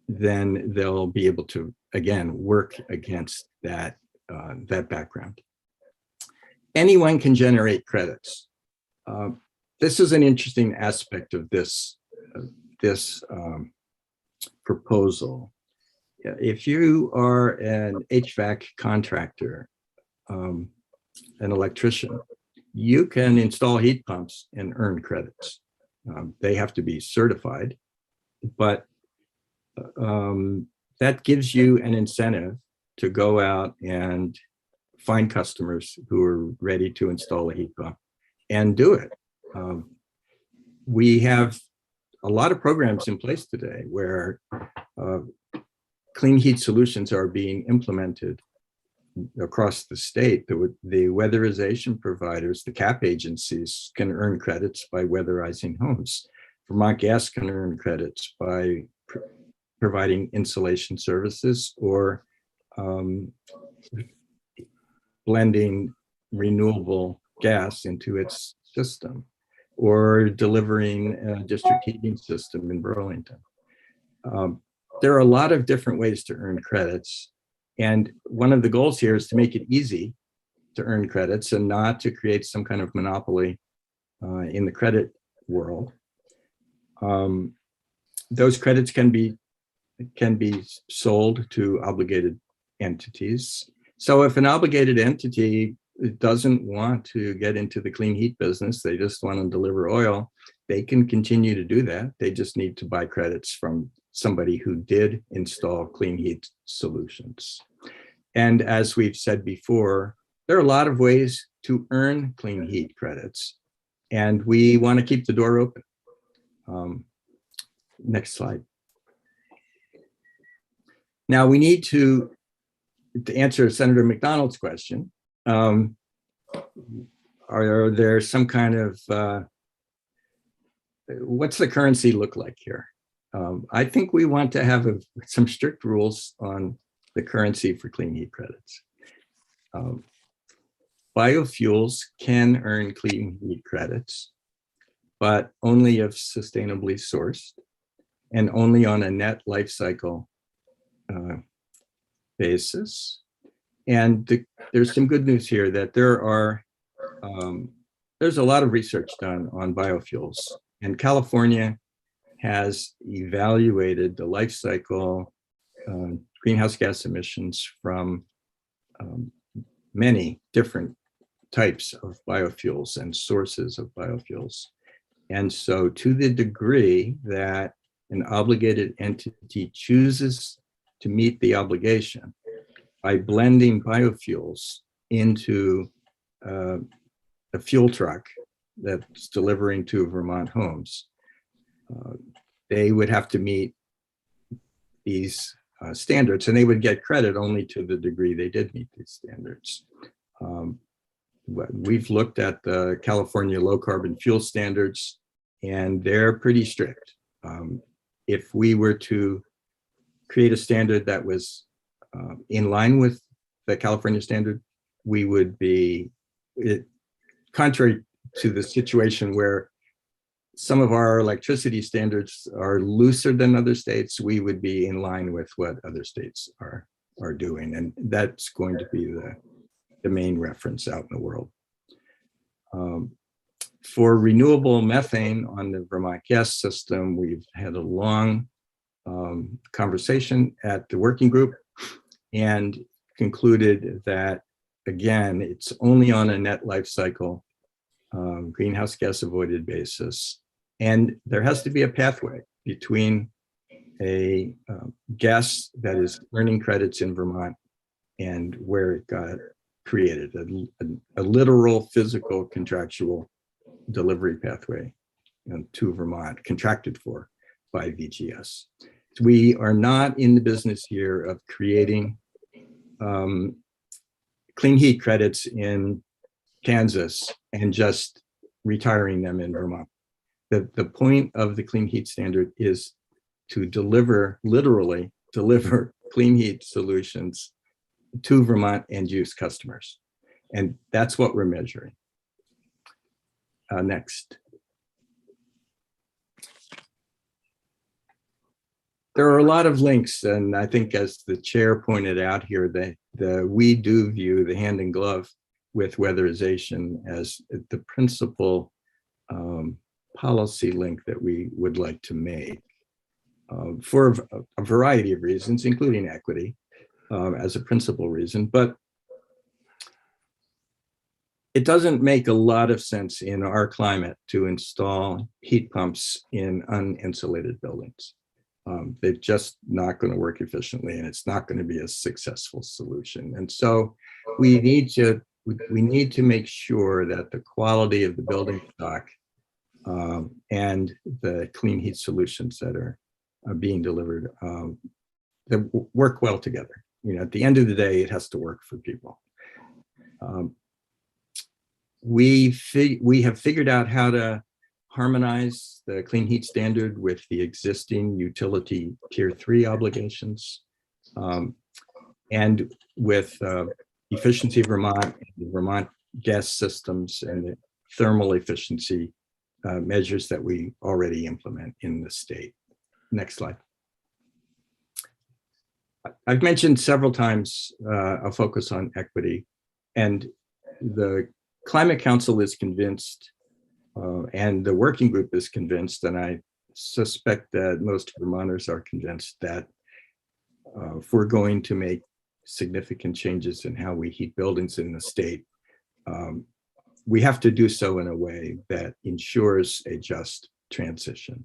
then they'll be able to, again, work against that background. Anyone can generate credits. This is an interesting aspect of this proposal. If you are an HVAC contractor, an electrician, you can install heat pumps and earn credits. They have to be certified, but that gives you an incentive to go out and find customers who are ready to install a heat pump and do it. We have a lot of programs in place today where clean heat solutions are being implemented across the state. The weatherization providers, the CAP agencies, can earn credits by weatherizing homes. Vermont Gas can earn credits by providing insulation services or blending renewable gas into its system, or delivering a district heating system in Burlington. There are a lot of different ways to earn credits. And one of the goals here is to make it easy to earn credits and not to create some kind of monopoly in the credit world. Those credits can be sold to obligated entities. So if an obligated entity doesn't want to get into the clean heat business, they just want to deliver oil, they can continue to do that. They just need to buy credits from somebody who did install clean heat solutions. And as we've said before, there are a lot of ways to earn clean heat credits, and we want to keep the door open. Next slide. Now we need to answer Senator McDonald's question. Are there some kind of, what's the currency look like here? I think we want to have some strict rules on the currency for clean heat credits. Biofuels can earn clean heat credits, but only if sustainably sourced and only on a net life cycle basis. And there's some good news here that there's a lot of research done on biofuels, and California has evaluated the life cycle greenhouse gas emissions from many different types of biofuels and sources of biofuels. And so to the degree that an obligated entity chooses to meet the obligation by blending biofuels into a fuel truck that's delivering to Vermont homes, they would have to meet these standards, and they would get credit only to the degree they did meet these standards. We've looked at the California low carbon fuel standards, and they're pretty strict. If we were to create a standard that was in line with the California standard, we would be, contrary to the situation where some of our electricity standards are looser than other states, we would be in line with what other states are doing. And that's going to be the main reference out in the world. For renewable methane on the Vermont gas system, we've had a long conversation at the working group and concluded that, again, it's only on a net life cycle greenhouse gas avoided basis. And there has to be a pathway between a gas that is earning credits in Vermont and where it got created, a literal, physical, contractual delivery pathway to Vermont, contracted for by VGS. We are not in the business here of creating clean heat credits in Kansas and just retiring them in Vermont. The point of the clean heat standard is to deliver, literally deliver clean heat solutions to Vermont end use customers. And that's what we're measuring. Next. There are a lot of links, and I think as the chair pointed out here, we do view the hand in glove with weatherization as the principal policy link that we would like to make for a variety of reasons, including equity as a principal reason. But it doesn't make a lot of sense in our climate to install heat pumps in uninsulated buildings. They're just not going to work efficiently, and it's not going to be a successful solution. And so we need to make sure that the quality of the building stock and the clean heat solutions that are being delivered that work well together. You know, at the end of the day, it has to work for people. We have figured out how to harmonize the clean heat standard with the existing utility tier 3 obligations, and with Efficiency Vermont, and the Vermont gas systems, and the thermal efficiency measures that we already implement in the state. Next slide. I've mentioned several times a focus on equity, and the Climate Council is convinced, and the working group is convinced, and I suspect that most Vermonters are convinced that if we're going to make significant changes in how we heat buildings in the state, we have to do so in a way that ensures a just transition.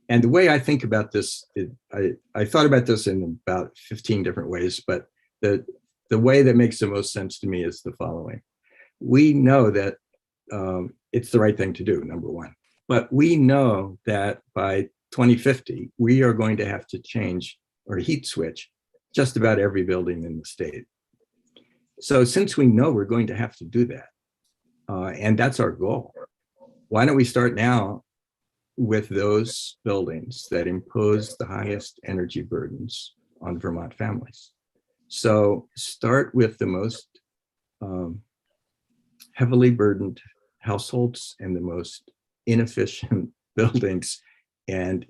And the way I think about this, I thought about this in about 15 different ways, but the way that makes the most sense to me is the following. We know that it's the right thing to do, number one, but we know that by 2050, we are going to have to change or heat switch just about every building in the state. So since we know we're going to have to do that, and that's our goal, why don't we start now with those buildings that impose the highest energy burdens on Vermont families? So start with the most heavily burdened households and the most inefficient buildings, and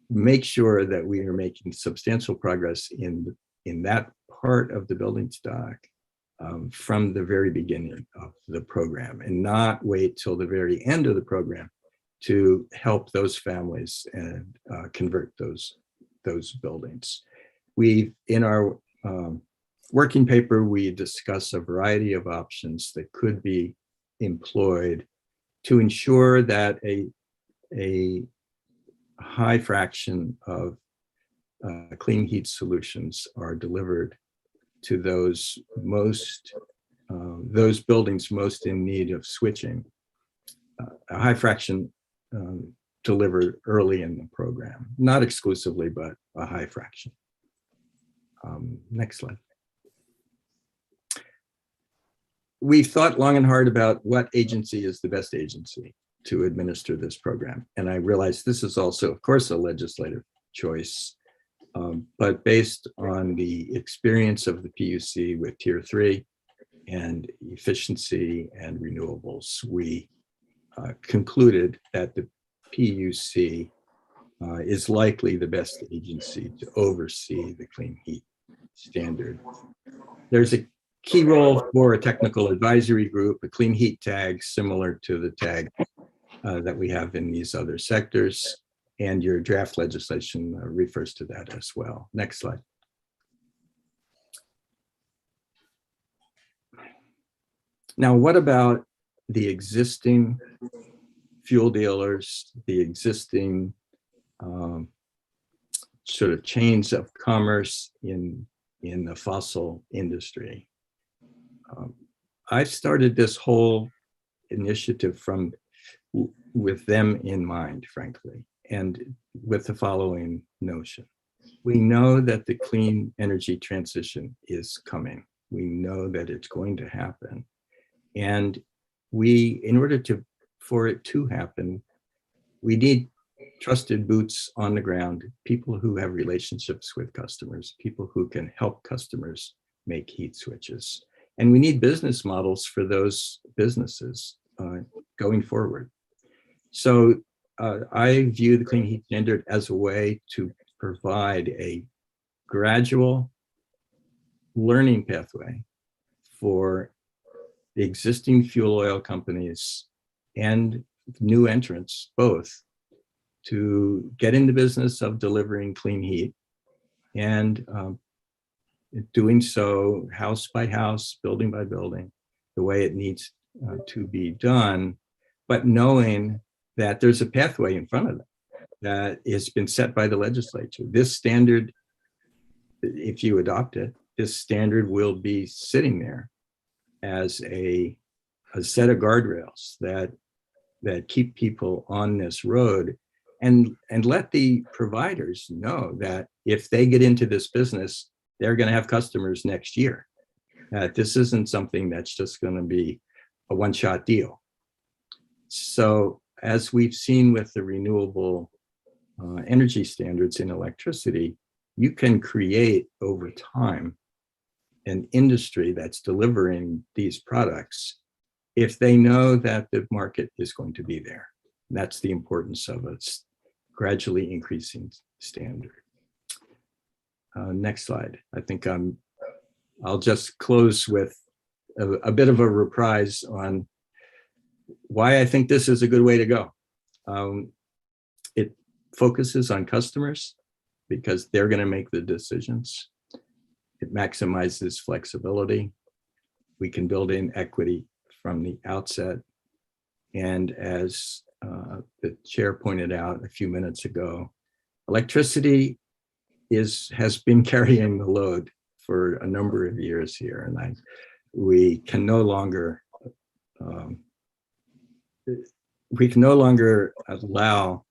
make sure that we are making substantial progress in that part of the building stock from the very beginning of the program, and not wait till the very end of the program to help those families and convert those buildings. In our working paper, we discuss a variety of options that could be employed to ensure that a high fraction of clean heat solutions are delivered to those buildings most in need of switching. A high fraction delivered early in the program, not exclusively, but a high fraction. Next slide. We've thought long and hard about what agency is the best agency to administer this program. And I realize this is also, of course, a legislative choice, but based on the experience of the PUC with Tier 3 and efficiency and renewables, we concluded that the PUC is likely the best agency to oversee the clean heat standard. There's a key role for a technical advisory group, a clean heat tag similar to the tag that we have in these other sectors, and your draft legislation refers to that as well. Next slide. Now, what about the existing fuel dealers, the existing sort of chains of commerce in the fossil industry? I've started this whole initiative with them in mind, frankly, and with the following notion. We know that the clean energy transition is coming. We know that it's going to happen. And in order for it to happen, we need trusted boots on the ground, people who have relationships with customers, people who can help customers make heat switches. And we need business models for those businesses going forward. So I view the Clean Heat Standard as a way to provide a gradual learning pathway for the existing fuel oil companies and new entrants, both, to get in the business of delivering clean heat and doing so house by house, building by building, the way it needs to be done, but knowing that there's a pathway in front of them that has been set by the legislature. This standard, if you adopt it, this standard will be sitting there as a set of guardrails that keep people on this road, and let the providers know that if they get into this business, they're going to have customers next year. This isn't something that's just going to be a one-shot deal. So as we've seen with the renewable energy standards in electricity, you can create over time an industry that's delivering these products if they know that the market is going to be there. That's the importance of a gradually increasing standard. Next slide. I think I'll just close with a bit of a reprise on why I think this is a good way to go. It focuses on customers because they're going to make the decisions. It maximizes flexibility. We can build in equity from the outset. And as the chair pointed out a few minutes ago, electricity has been carrying the load for a number of years here, and we can no longer allow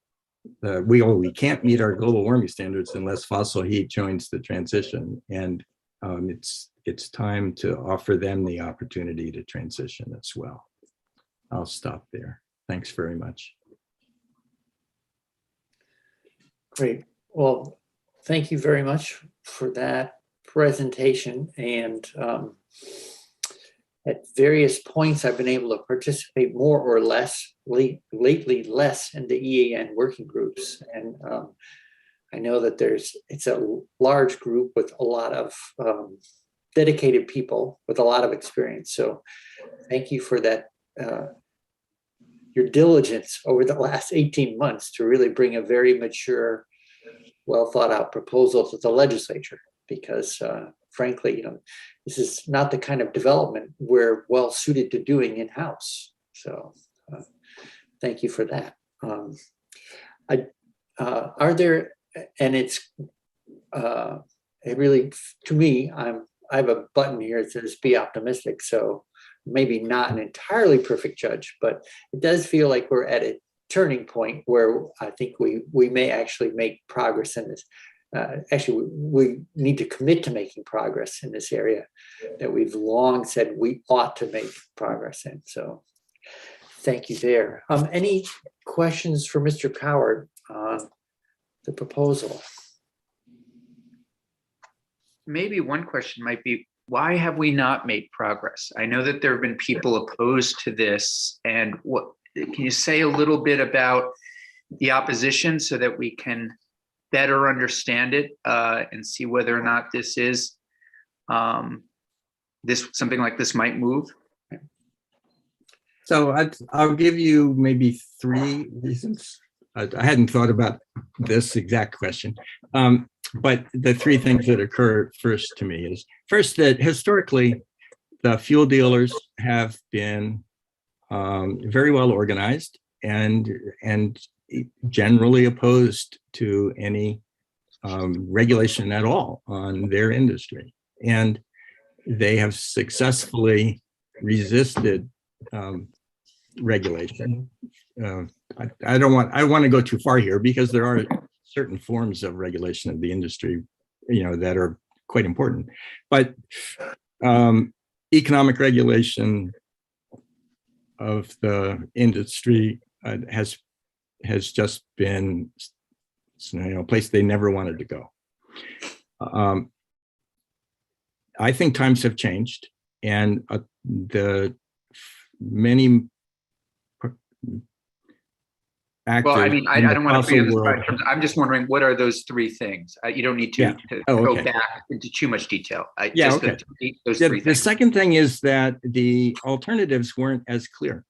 we can't meet our global warming standards unless fossil heat joins the transition, and it's time to offer them the opportunity to transition as well. I'll stop there. Thanks very much. Great. Well, thank you very much for that presentation. And at various points, I've been able to participate more or less, lately less, in the EAN working groups. And I know that it's a large group with a lot of dedicated people with a lot of experience. So thank you for that, your diligence over the last 18 months to really bring a very mature, well thought out proposal to the legislature, because frankly, this is not the kind of development we're well suited to doing in-house. So thank you for that. Are there, and it's it really, to me, I'm I have a button here that says be optimistic. So maybe not an entirely perfect judge, but it does feel like we're at a turning point where I think we may actually make progress in this. Actually, we need to commit to making progress in this area that we've long said we ought to make progress in. So thank you there. Any questions for Mr. Coward on the proposal? Maybe one question might be, why have we not made progress? I know that there have been people opposed to this, and what can you say a little bit about the opposition so that we can better understand it and see whether or not this is something like this might move? So I'll give you maybe 3 reasons. I hadn't thought about this exact question, but the 3 things that occur first to me is, first, that historically the fuel dealers have been very well organized and generally opposed to any regulation at all on their industry. And they have successfully resisted regulation. I want to go too far here, because there are certain forms of regulation of the industry, that are quite important. But economic regulation of the industry has just been, a place they never wanted to go. I think times have changed, and the many actors. Well, I mean, I don't want to be on the world, spectrum. I'm just wondering, what are those 3 things? You don't need to go back into too much detail. Those 3 The things. second thing is that the alternatives weren't as clear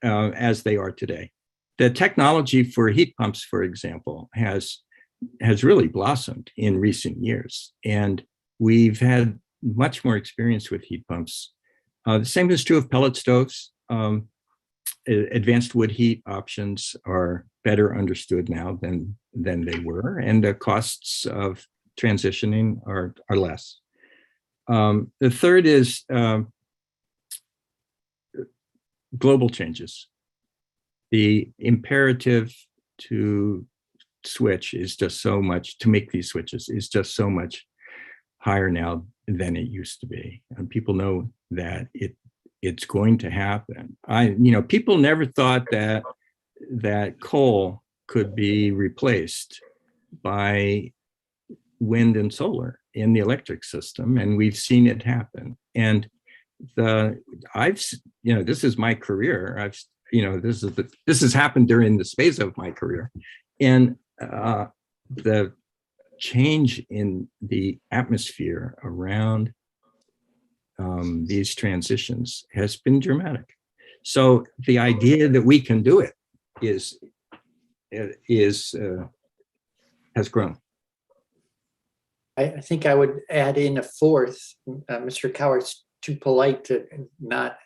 as they are today. The technology for heat pumps, for example, has really blossomed in recent years, and we've had much more experience with heat pumps. The same is true of pellet stoves. Advanced wood heat options are better understood now than they were, and the costs of transitioning are less. The third is global changes. The imperative to switch is just so much, to make these switches is just so much higher now than it used to be. And people know that it's going to happen. People never thought that coal could be replaced by wind and solar in the electric system, and we've seen it happen. And this is my career. This has happened during the space of my career, and the change in the atmosphere around these transitions has been dramatic. So the idea that we can do it has grown. I think I would add in a fourth. Mr. Coward's too polite to not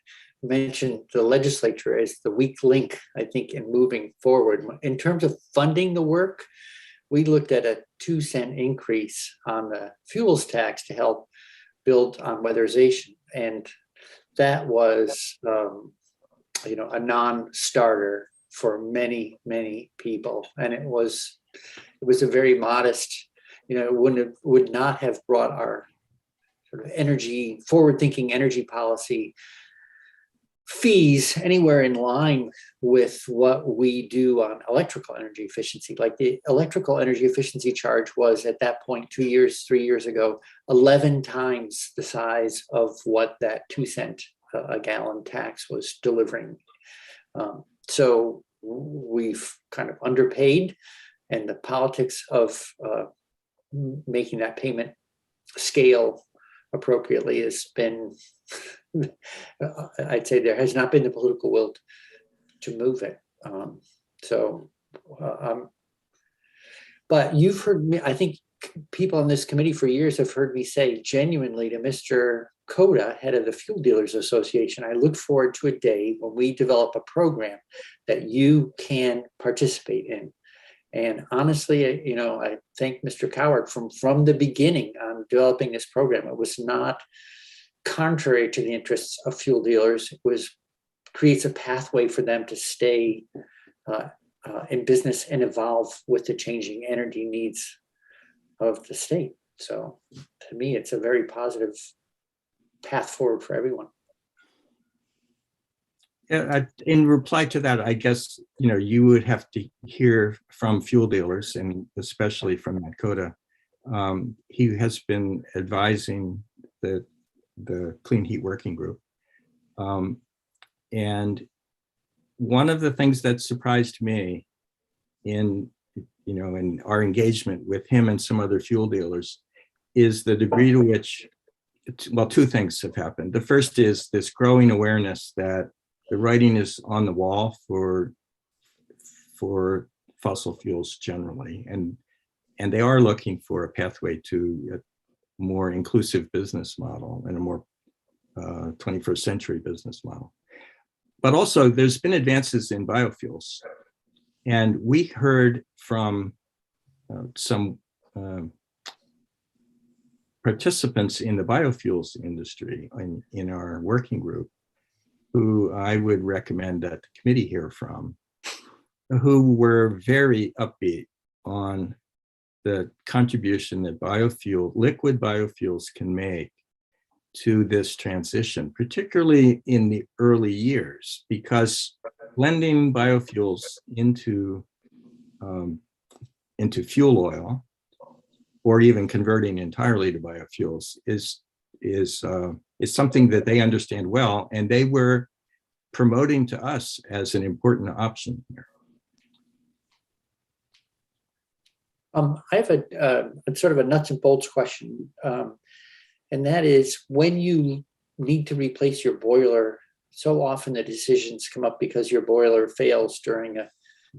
mention the legislature as the weak link, I think, in moving forward. In terms of funding the work, we looked at a 2-cent increase on the fuels tax to help build on weatherization. And that was, a non-starter for many, many people. And it was a very modest, would not have brought our sort of forward-thinking energy policy fees anywhere in line with what we do on electrical energy efficiency. Like the electrical energy efficiency charge was at that point 3 years ago, 11 times the size of what that 2-cent a gallon tax was delivering. So we've kind of underpaid, and the politics of making that payment scale appropriately has been, I'd say there has not been the political will to move it. But you've heard me, I think people on this committee for years have heard me say genuinely to Mr. Coda, head of the Fuel Dealers Association, I look forward to a day when we develop a program that you can participate in. And honestly, I thank Mr. Coward from the beginning on developing this program. It was not contrary to the interests of fuel dealers. It creates a pathway for them to stay in business and evolve with the changing energy needs of the state. So to me, it's a very positive path forward for everyone. Yeah, in reply to that, I guess, you would have to hear from fuel dealers, and especially from Matt Coda. He has been advising the Clean Heat Working Group. And one of the things that surprised me in our engagement with him and some other fuel dealers is the degree to which, well, two things have happened. The first is this growing awareness that the writing is on the wall for fossil fuels generally, and they are looking for a pathway to a more inclusive business model and a more 21st century business model. But also, there's been advances in biofuels, and we heard from some participants in the biofuels industry in our working group, who I would recommend that the committee hear from, who were very upbeat on the contribution that liquid biofuels can make to this transition, particularly in the early years, because blending biofuels into fuel oil, or even converting entirely to biofuels, is something that they understand well, and they were promoting to us as an important option here. I have a sort of a nuts and bolts question, and that is, when you need to replace your boiler, so often the decisions come up because your boiler fails during a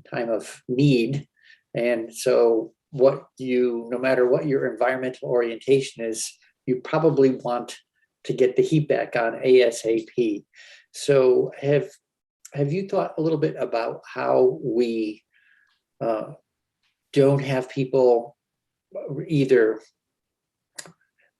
time of need. And so no matter what your environmental orientation is, you probably want to get the heat back on ASAP. So have you thought a little bit about how we don't have people either,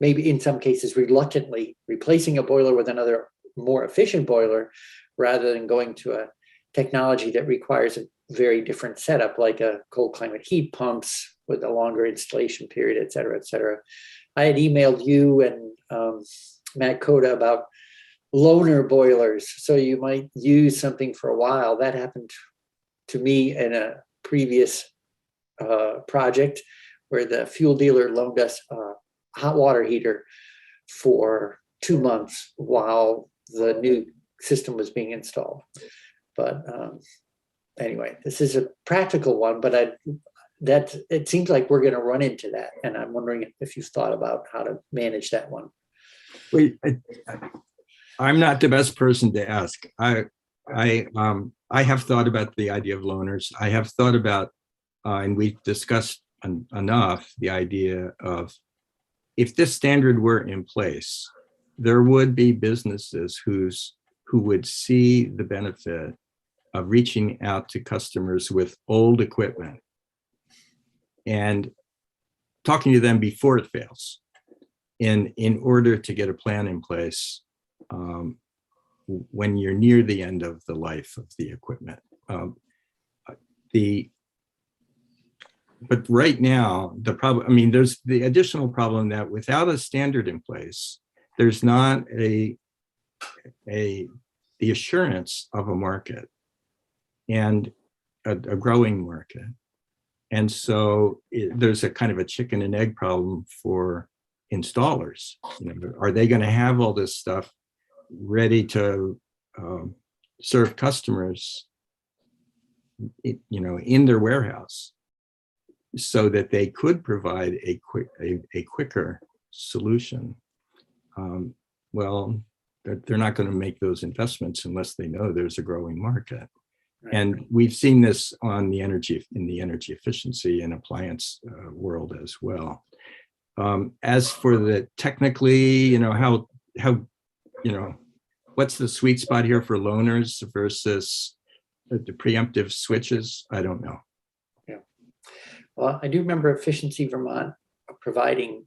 maybe in some cases reluctantly, replacing a boiler with another more efficient boiler, rather than going to a technology that requires a very different setup, like a cold climate heat pumps with a longer installation period, et cetera, et cetera. I had emailed you and Matt Coda about loaner boilers. So you might use something for a while. That happened to me in a previous project where the fuel dealer loaned us a hot water heater for 2 months while the new system was being installed. But anyway, this is a practical one, but it seems like we're going to run into that. And I'm wondering if you've thought about how to manage that one. Wait, I'm not the best person to ask. I have thought about the idea of loaners. I have thought about, and we've discussed enough, the idea of, if this standard were in place, there would be businesses who would see the benefit of reaching out to customers with old equipment and talking to them before it fails, in order to get a plan in place when you're near the end of the life of the equipment. But right now, the problem, there's the additional problem that without a standard in place, there's not the assurance of a market and a growing market. And so there's a kind of a chicken and egg problem for installers. Are they going to have all this stuff ready to serve customers, in their warehouse, so that they could provide a quicker solution? Well, they're not going to make those investments unless they know there's a growing market. Right. And we've seen this in the energy efficiency and appliance world as well. As for the technically, how what's the sweet spot here for loaners versus the preemptive switches? I don't know. Well, I do remember Efficiency Vermont providing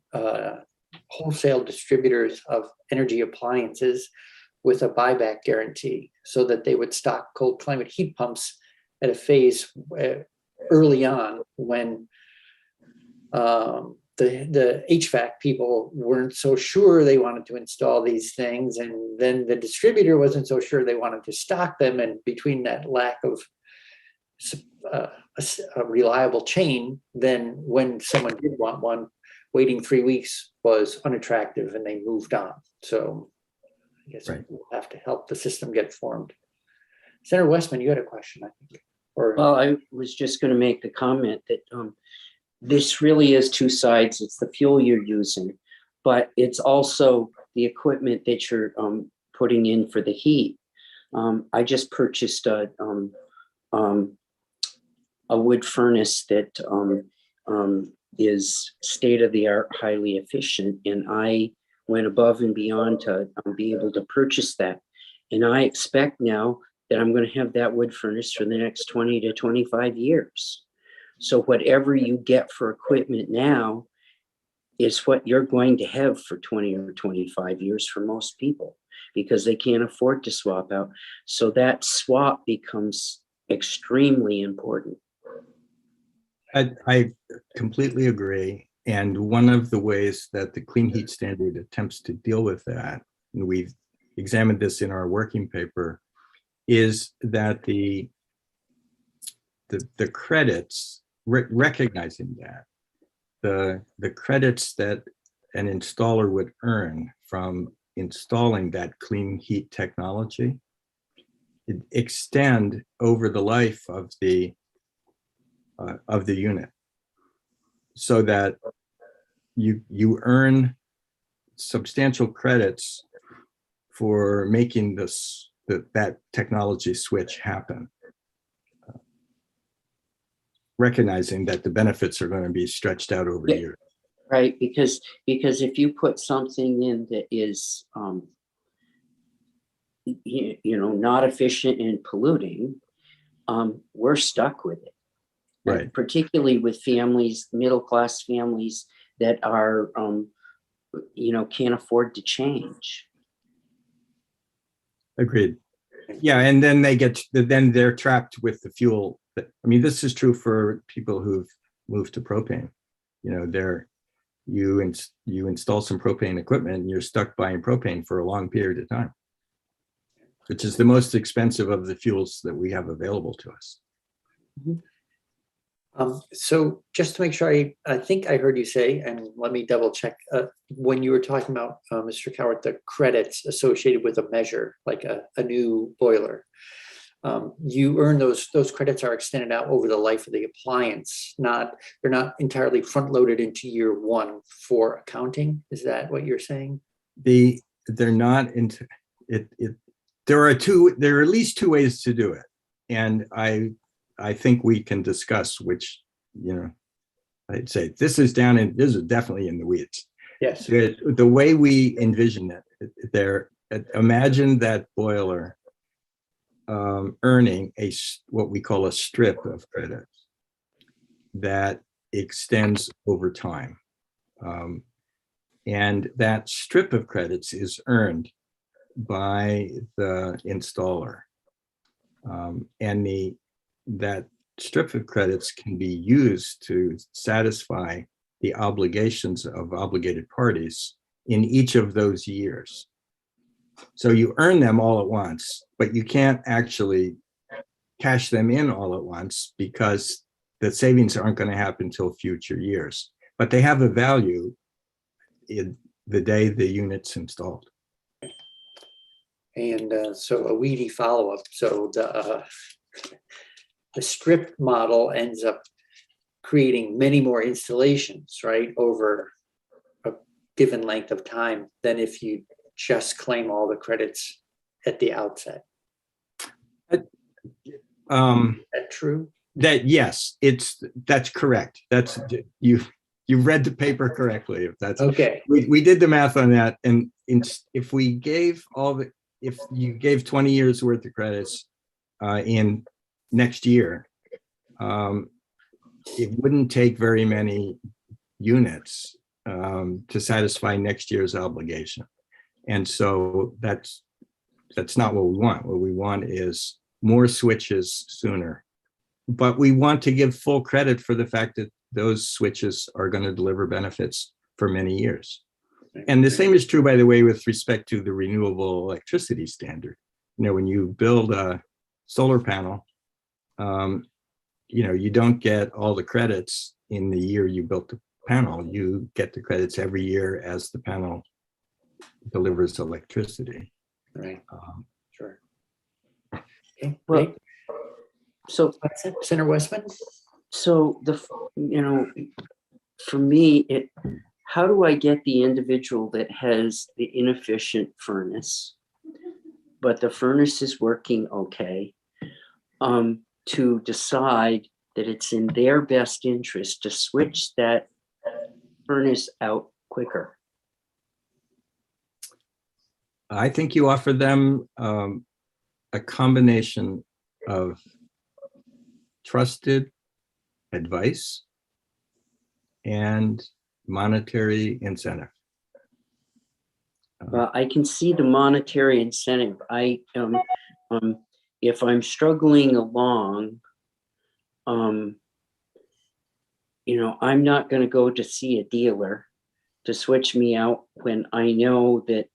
wholesale distributors of energy appliances with a buyback guarantee so that they would stock cold climate heat pumps at a phase early on when the HVAC people weren't so sure they wanted to install these things, and then the distributor wasn't so sure they wanted to stock them, and between that lack of a reliable chain, then when someone did want one, waiting 3 weeks was unattractive and they moved on. So I guess Right. we'll have to help the system get formed. Senator Westman, you had a question, I think. Or Well, I was just going to make the comment that this really is two sides. It's the fuel you're using, but it's also the equipment that you're putting in for the heat. I just purchased a wood furnace that is state-of-the-art, highly efficient, and I went above and beyond to be able to purchase that. And I expect now that I'm going to have that wood furnace for the next 20 to 25 years. So whatever you get for equipment now is what you're going to have for 20 or 25 years for most people, because they can't afford to swap out. So that swap becomes extremely important. I completely agree. And one of the ways that the Clean Heat Standard attempts to deal with that, and we've examined this in our working paper, is that the credits, recognizing that the credits that an installer would earn from installing that clean heat technology extend over the life of the unit, so that you earn substantial credits for making that technology switch happen, recognizing that the benefits are going to be stretched out over years. Right, because if you put something in that is not efficient and polluting, we're stuck with it. Right. Particularly with families, middle-class families that are can't afford to change. Agreed. Yeah, and then they're trapped with the fuel. I mean, this is true for people who've moved to propane. You install some propane equipment and you're stuck buying propane for a long period of time, which is the most expensive of the fuels that we have available to us. So just to make sure, I think I heard you say, and let me double check, when you were talking about, Mr. Cowart, the credits associated with a measure, like a new boiler, you earn those credits are extended out over the life of the appliance. They're not entirely front loaded into year one for accounting. Is that what you're saying? They're not into it. There are at least two ways to do it. And I think we can discuss which, I'd say this is definitely in the weeds. Yes. The way we envision it, imagine that boiler earning what we call a strip of credits that extends over time. And that strip of credits is earned by the installer. And that strip of credits can be used to satisfy the obligations of obligated parties in each of those years. So you earn them all at once, but you can't actually cash them in all at once because the savings aren't going to happen until future years. But they have a value in the day the unit's installed. And so a weedy follow-up. So the strip model ends up creating many more installations, right, over a given length of time than if you just claim all the credits at the outset. Is that true? Yes, that's correct. That's you've read the paper correctly. If that's Okay. We did the math on that, and if you gave 20 years worth of credits in next year, it wouldn't take very many units to satisfy next year's obligation. And so that's not what we want. What we want is more switches sooner. But we want to give full credit for the fact that those switches are going to deliver benefits for many years. And the same is true, by the way, with respect to the renewable electricity standard. You know, when you build a solar panel, you know, you don't get all the credits in the year you built the panel. You get the credits every year as the panel delivers electricity. Right. Sure. Okay. Well, Great. So, Senator Westman? so for me, how do I get the individual that has the inefficient furnace, but the furnace is working okay, to decide that it's in their best interest to switch that furnace out quicker? I think you offer them a combination of trusted advice and monetary incentive. Well, I can see the monetary incentive. If I'm struggling along, you know, I'm not going to go to see a dealer to switch me out when I know that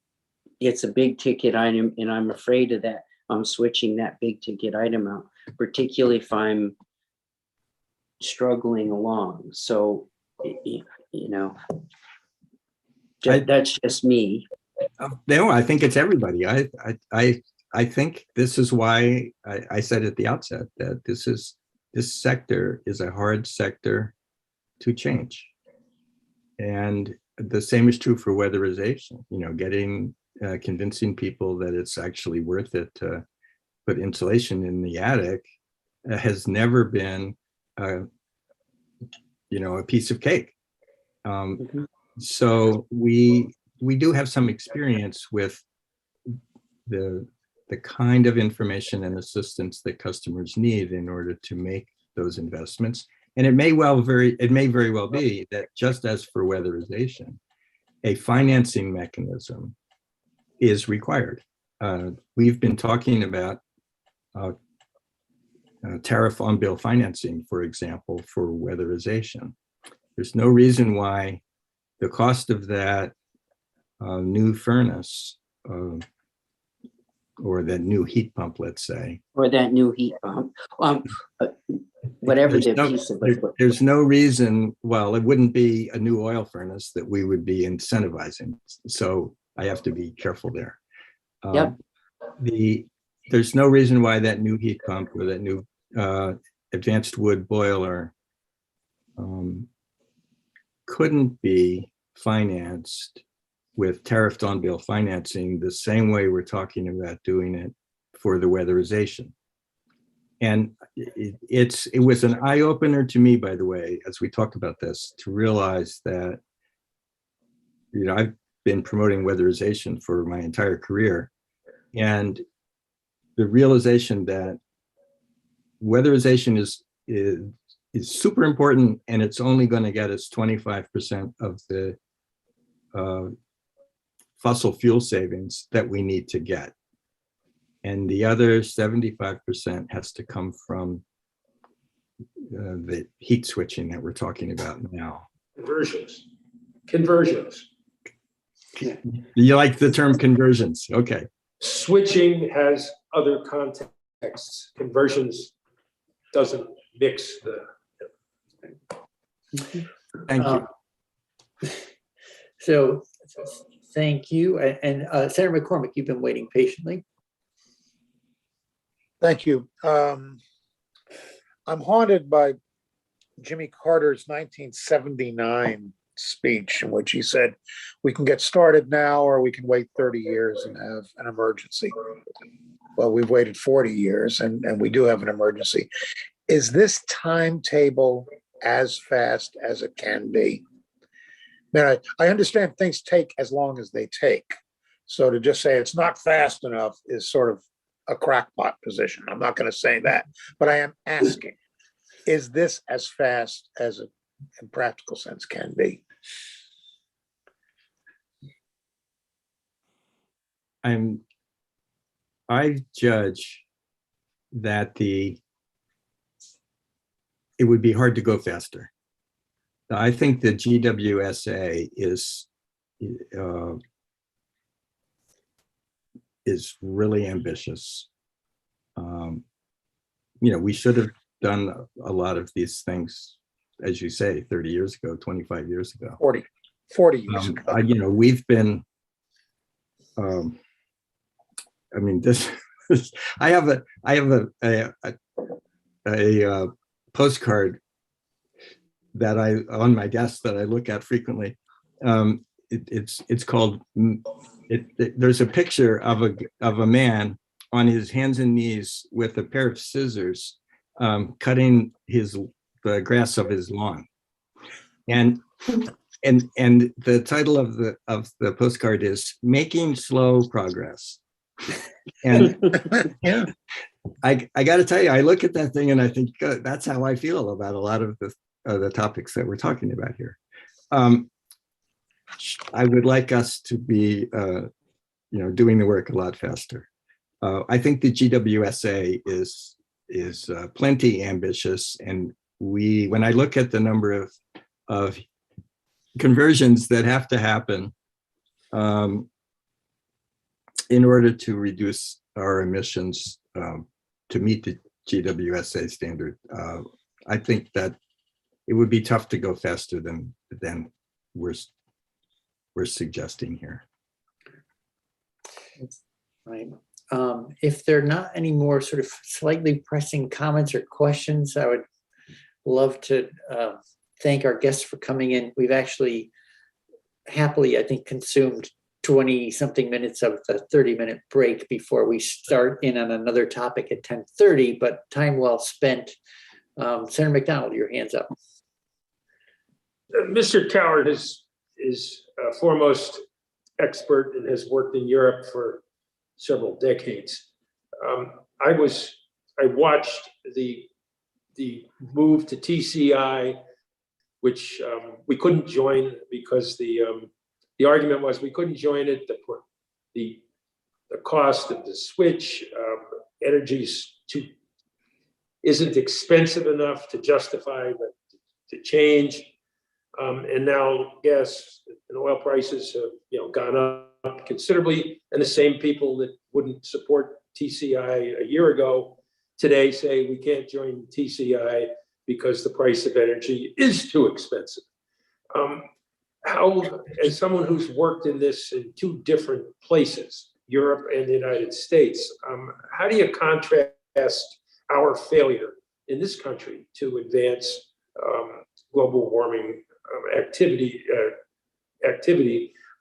it's a big ticket item and I'm afraid of that. I'm switching that big ticket item out, particularly if I'm struggling along. So, you know, that's just me. No, I think it's everybody. I think this is why I said at the outset that this sector is a hard sector to change. And the same is true for weatherization, you know, convincing people that it's actually worth it to put insulation in the attic has never been, you know, a piece of cake. So we do have some experience with the kind of information and assistance that customers need in order to make those investments. And it may very well be that, just as for weatherization, a financing mechanism is required. We've been talking about tariff on bill financing, for example, for weatherization. There's no reason why the cost of that new furnace or that new heat pump, let's say, Or that new heat pump, whatever the piece of it. There's no reason, well, it wouldn't be a new oil furnace that we would be incentivizing. So I have to be careful there. Yep. There's no reason why that new heat pump or that new advanced wood boiler couldn't be financed with tariffed on bill financing the same way we're talking about doing it for the weatherization. And it was an eye opener to me, by the way, as we talked about this, to realize that, you know, I've been promoting weatherization for my entire career. And the realization that weatherization is super important, and it's only going to get us 25% of the fossil fuel savings that we need to get. And the other 75% has to come from the heat switching that we're talking about now. Conversions. You like the term conversions? Okay. Switching has other contexts. Conversions doesn't mix the. Thank you. So thank you. And Senator McCormick, you've been waiting patiently. Thank you. I'm haunted by Jimmy Carter's 1979 speech in which he said, we can get started now or we can wait 30 years and have an emergency. Well, we've waited 40 years and we do have an emergency. Is this timetable as fast as it can be? Man, I understand things take as long as they take. So to just say it's not fast enough is sort of a crackpot position. I'm not going to say that, but I am asking. is this as fast as it in practical sense can be? I judge that it would be hard to go faster. I think the GWSA is really ambitious. We should have done a lot of these things, as you say, 30 years ago, 25 years ago. 40 years ago. We've been, I have a postcard that on my desk that I look at frequently. It's called. There's a picture of a man on his hands and knees with a pair of scissors, cutting the grass of his lawn, and the title of the postcard is "Making Slow Progress." And Yeah. I got to tell you, I look at that thing and I think that's how I feel about a lot of the topics that we're talking about here. I would like us to be, doing the work a lot faster. I think the GWSA is plenty ambitious, and when I look at the number of conversions that have to happen in order to reduce our emissions to meet the GWSA standard, I think that it would be tough to go faster than we're suggesting here. Right. If there are not any more sort of slightly pressing comments or questions, I would love to thank our guests for coming in. We've actually happily, I think, consumed 20-something minutes of the 30-minute break before we start in on another topic at 10:30, but time well spent. Senator McDonald, your hand's up. Mr. Coward is a foremost expert and has worked in Europe for several decades. I watched the move to TCI, which we couldn't join because the argument was we couldn't join it. The cost of the switch, isn't expensive enough to justify the change. And now gas and oil prices have gone up considerably, and the same people that wouldn't support TCI a year ago today say we can't join TCI because the price of energy is too expensive. How, as someone who's worked in this in two different places, Europe and the United States, how do you contrast our failure in this country to advance global warming activity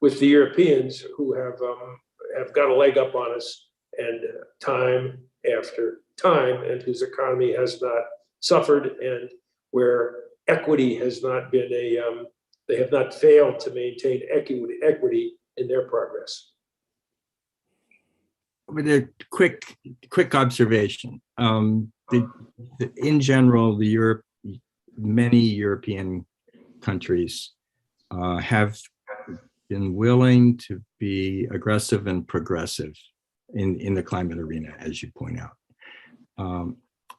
with the Europeans, who have got a leg up on us, and time after time, and whose economy has not suffered, and where equity has not been they have not failed to maintain equity in their progress? With a quick observation, in general, many European countries have been willing to be aggressive and progressive in the climate arena, as you point out.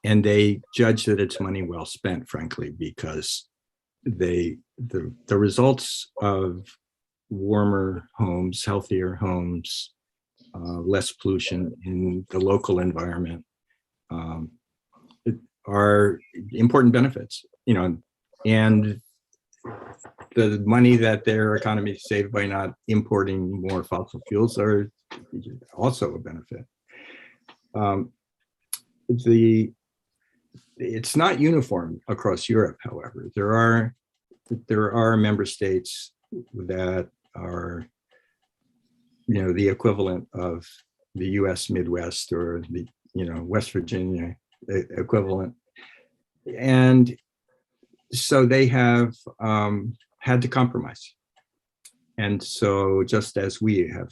And they judge that it's money well spent, frankly, because the results of warmer homes, healthier homes, less pollution in the local environment are important benefits, and the money that their economy saved by not importing more fossil fuels are also a benefit. It's not uniform across Europe, however. There are member states that are, the equivalent of the U.S. Midwest, or the, West Virginia equivalent. And so they have had to compromise. And so just as we have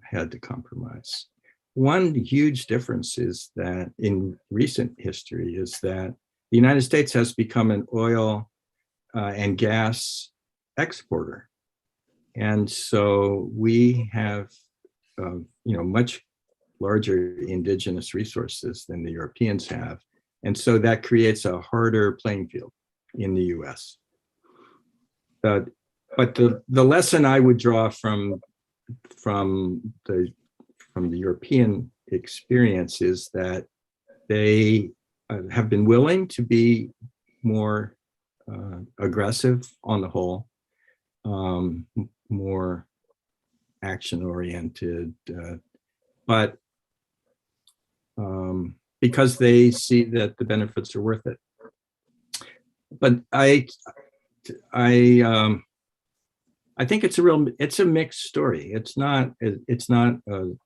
had to compromise. One huge difference is that in recent history is that the United States has become an oil and gas exporter. And so we have, much larger indigenous resources than the Europeans have. And so that creates a harder playing field in the US. But the lesson I would draw from the European experience is that they have been willing to be more aggressive on the whole, more action-oriented, but because they see that the benefits are worth it. But I think it's a mixed story. It's not a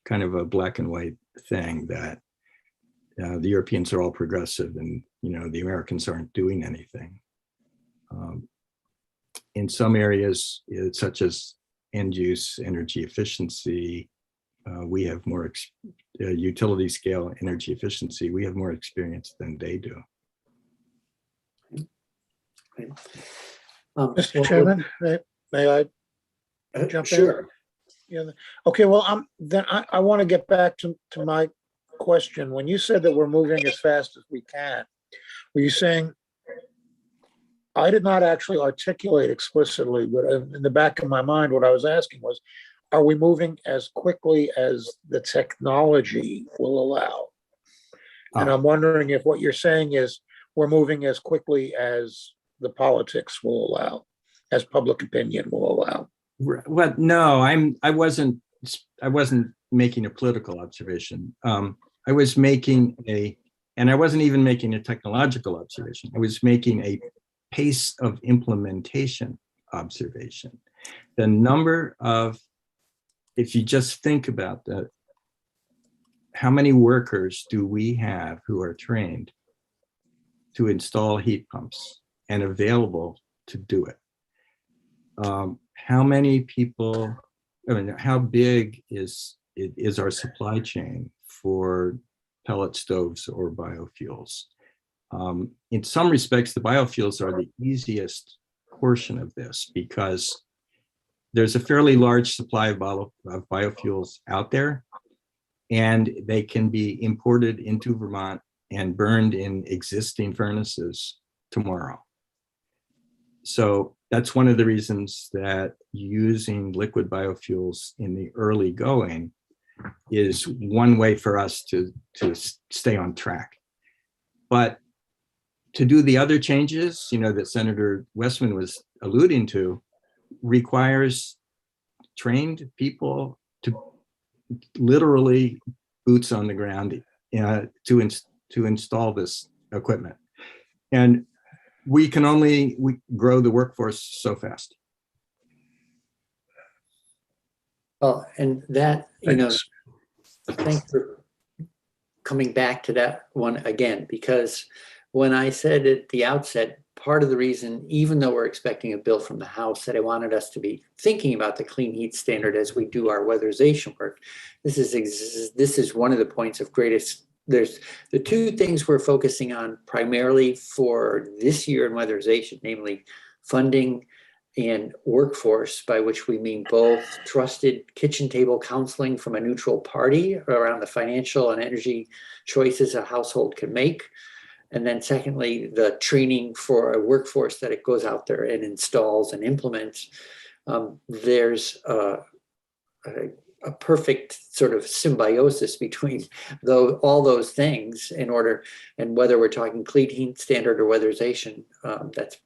kind of a black and white thing that the Europeans are all progressive and the Americans aren't doing anything. In some areas, such as end use energy efficiency, we have more utility scale energy efficiency. We have more experience than they do. Mr. Chairman, may I jump in? Sure. Yeah. Okay, well, then I want to get back to my question. When you said that we're moving as fast as we can, were you saying, I did not actually articulate explicitly, but in the back of my mind, what I was asking was, are we moving as quickly as the technology will allow? And I'm wondering if what you're saying is we're moving as quickly as the politics will allow, as public opinion will allow. Well, no, I wasn't making a political observation. I was making and I wasn't even making a technological observation. I was making a pace of implementation observation. The number of, if you just think about that, how many workers do we have who are trained to install heat pumps and available to do it? How many people, how big is our supply chain for pellet stoves or biofuels? In some respects, the biofuels are the easiest portion of this because there's a fairly large supply of biofuels out there, and they can be imported into Vermont and burned in existing furnaces tomorrow. So that's one of the reasons that using liquid biofuels in the early going is one way for us to stay on track. But to do the other changes, that Senator Westman was alluding to, requires trained people to literally boots on the ground to install this equipment. And we grow the workforce so fast. Well, and that, thanks for coming back to that one again, because when I said at the outset, part of the reason, even though we're expecting a bill from the House, that I wanted us to be thinking about the clean heat standard as we do our weatherization work, this is one of the points of greatest. There's the two things we're focusing on primarily for this year in weatherization, namely funding and workforce, by which we mean both trusted kitchen table counseling from a neutral party around the financial and energy choices a household can make. And then secondly, the training for a workforce that it goes out there and installs and implements. There's a perfect sort of symbiosis between all those things in order, and whether we're talking clean heat standard or weatherization,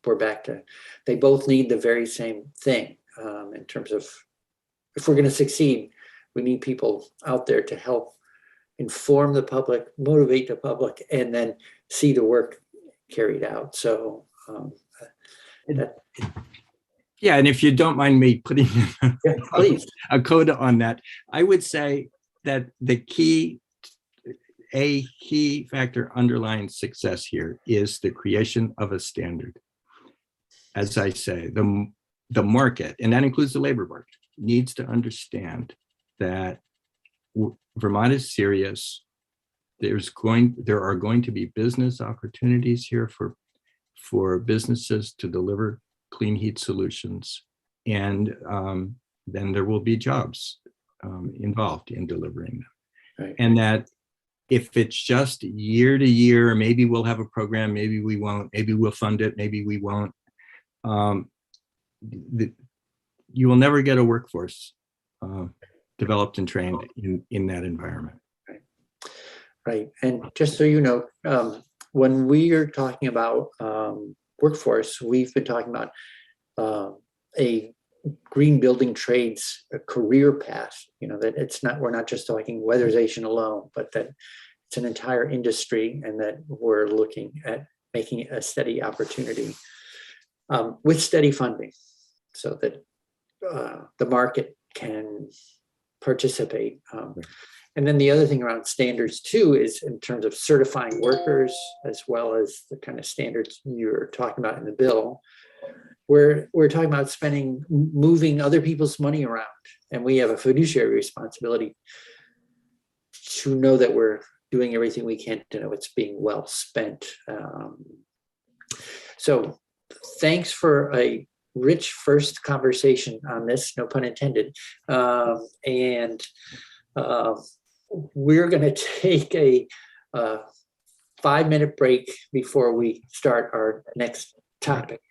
we're back to, they both need the very same thing in terms of, if we're going to succeed, we need people out there to help inform the public, motivate the public, and then see the work carried out. So yeah, and if you don't mind me putting please. a coda on that, I would say that the key factor underlying success here is the creation of a standard. As I say, the market, and that includes the labor market, needs to understand that Vermont is serious there are going to be business opportunities here for businesses to deliver clean heat solutions. And then there will be jobs involved in delivering them. Right. And that if it's just year to year, maybe we'll have a program, maybe we won't, maybe we'll fund it, maybe we won't. You will never get a workforce developed and trained in that environment. Right. And just so you know, when we are talking about workforce, we've been talking about a green building trades career path, that we're not just talking weatherization alone, but that it's an entire industry and that we're looking at making it a steady opportunity with steady funding so that the market can participate. And then the other thing around standards too is in terms of certifying workers, as well as the kind of standards you're talking about in the bill. We're talking about moving other people's money around, and we have a fiduciary responsibility to know that we're doing everything we can to know it's being well spent. So thanks for a rich first conversation on this, no pun intended. We're going to take a 5-minute break before we start our next topic.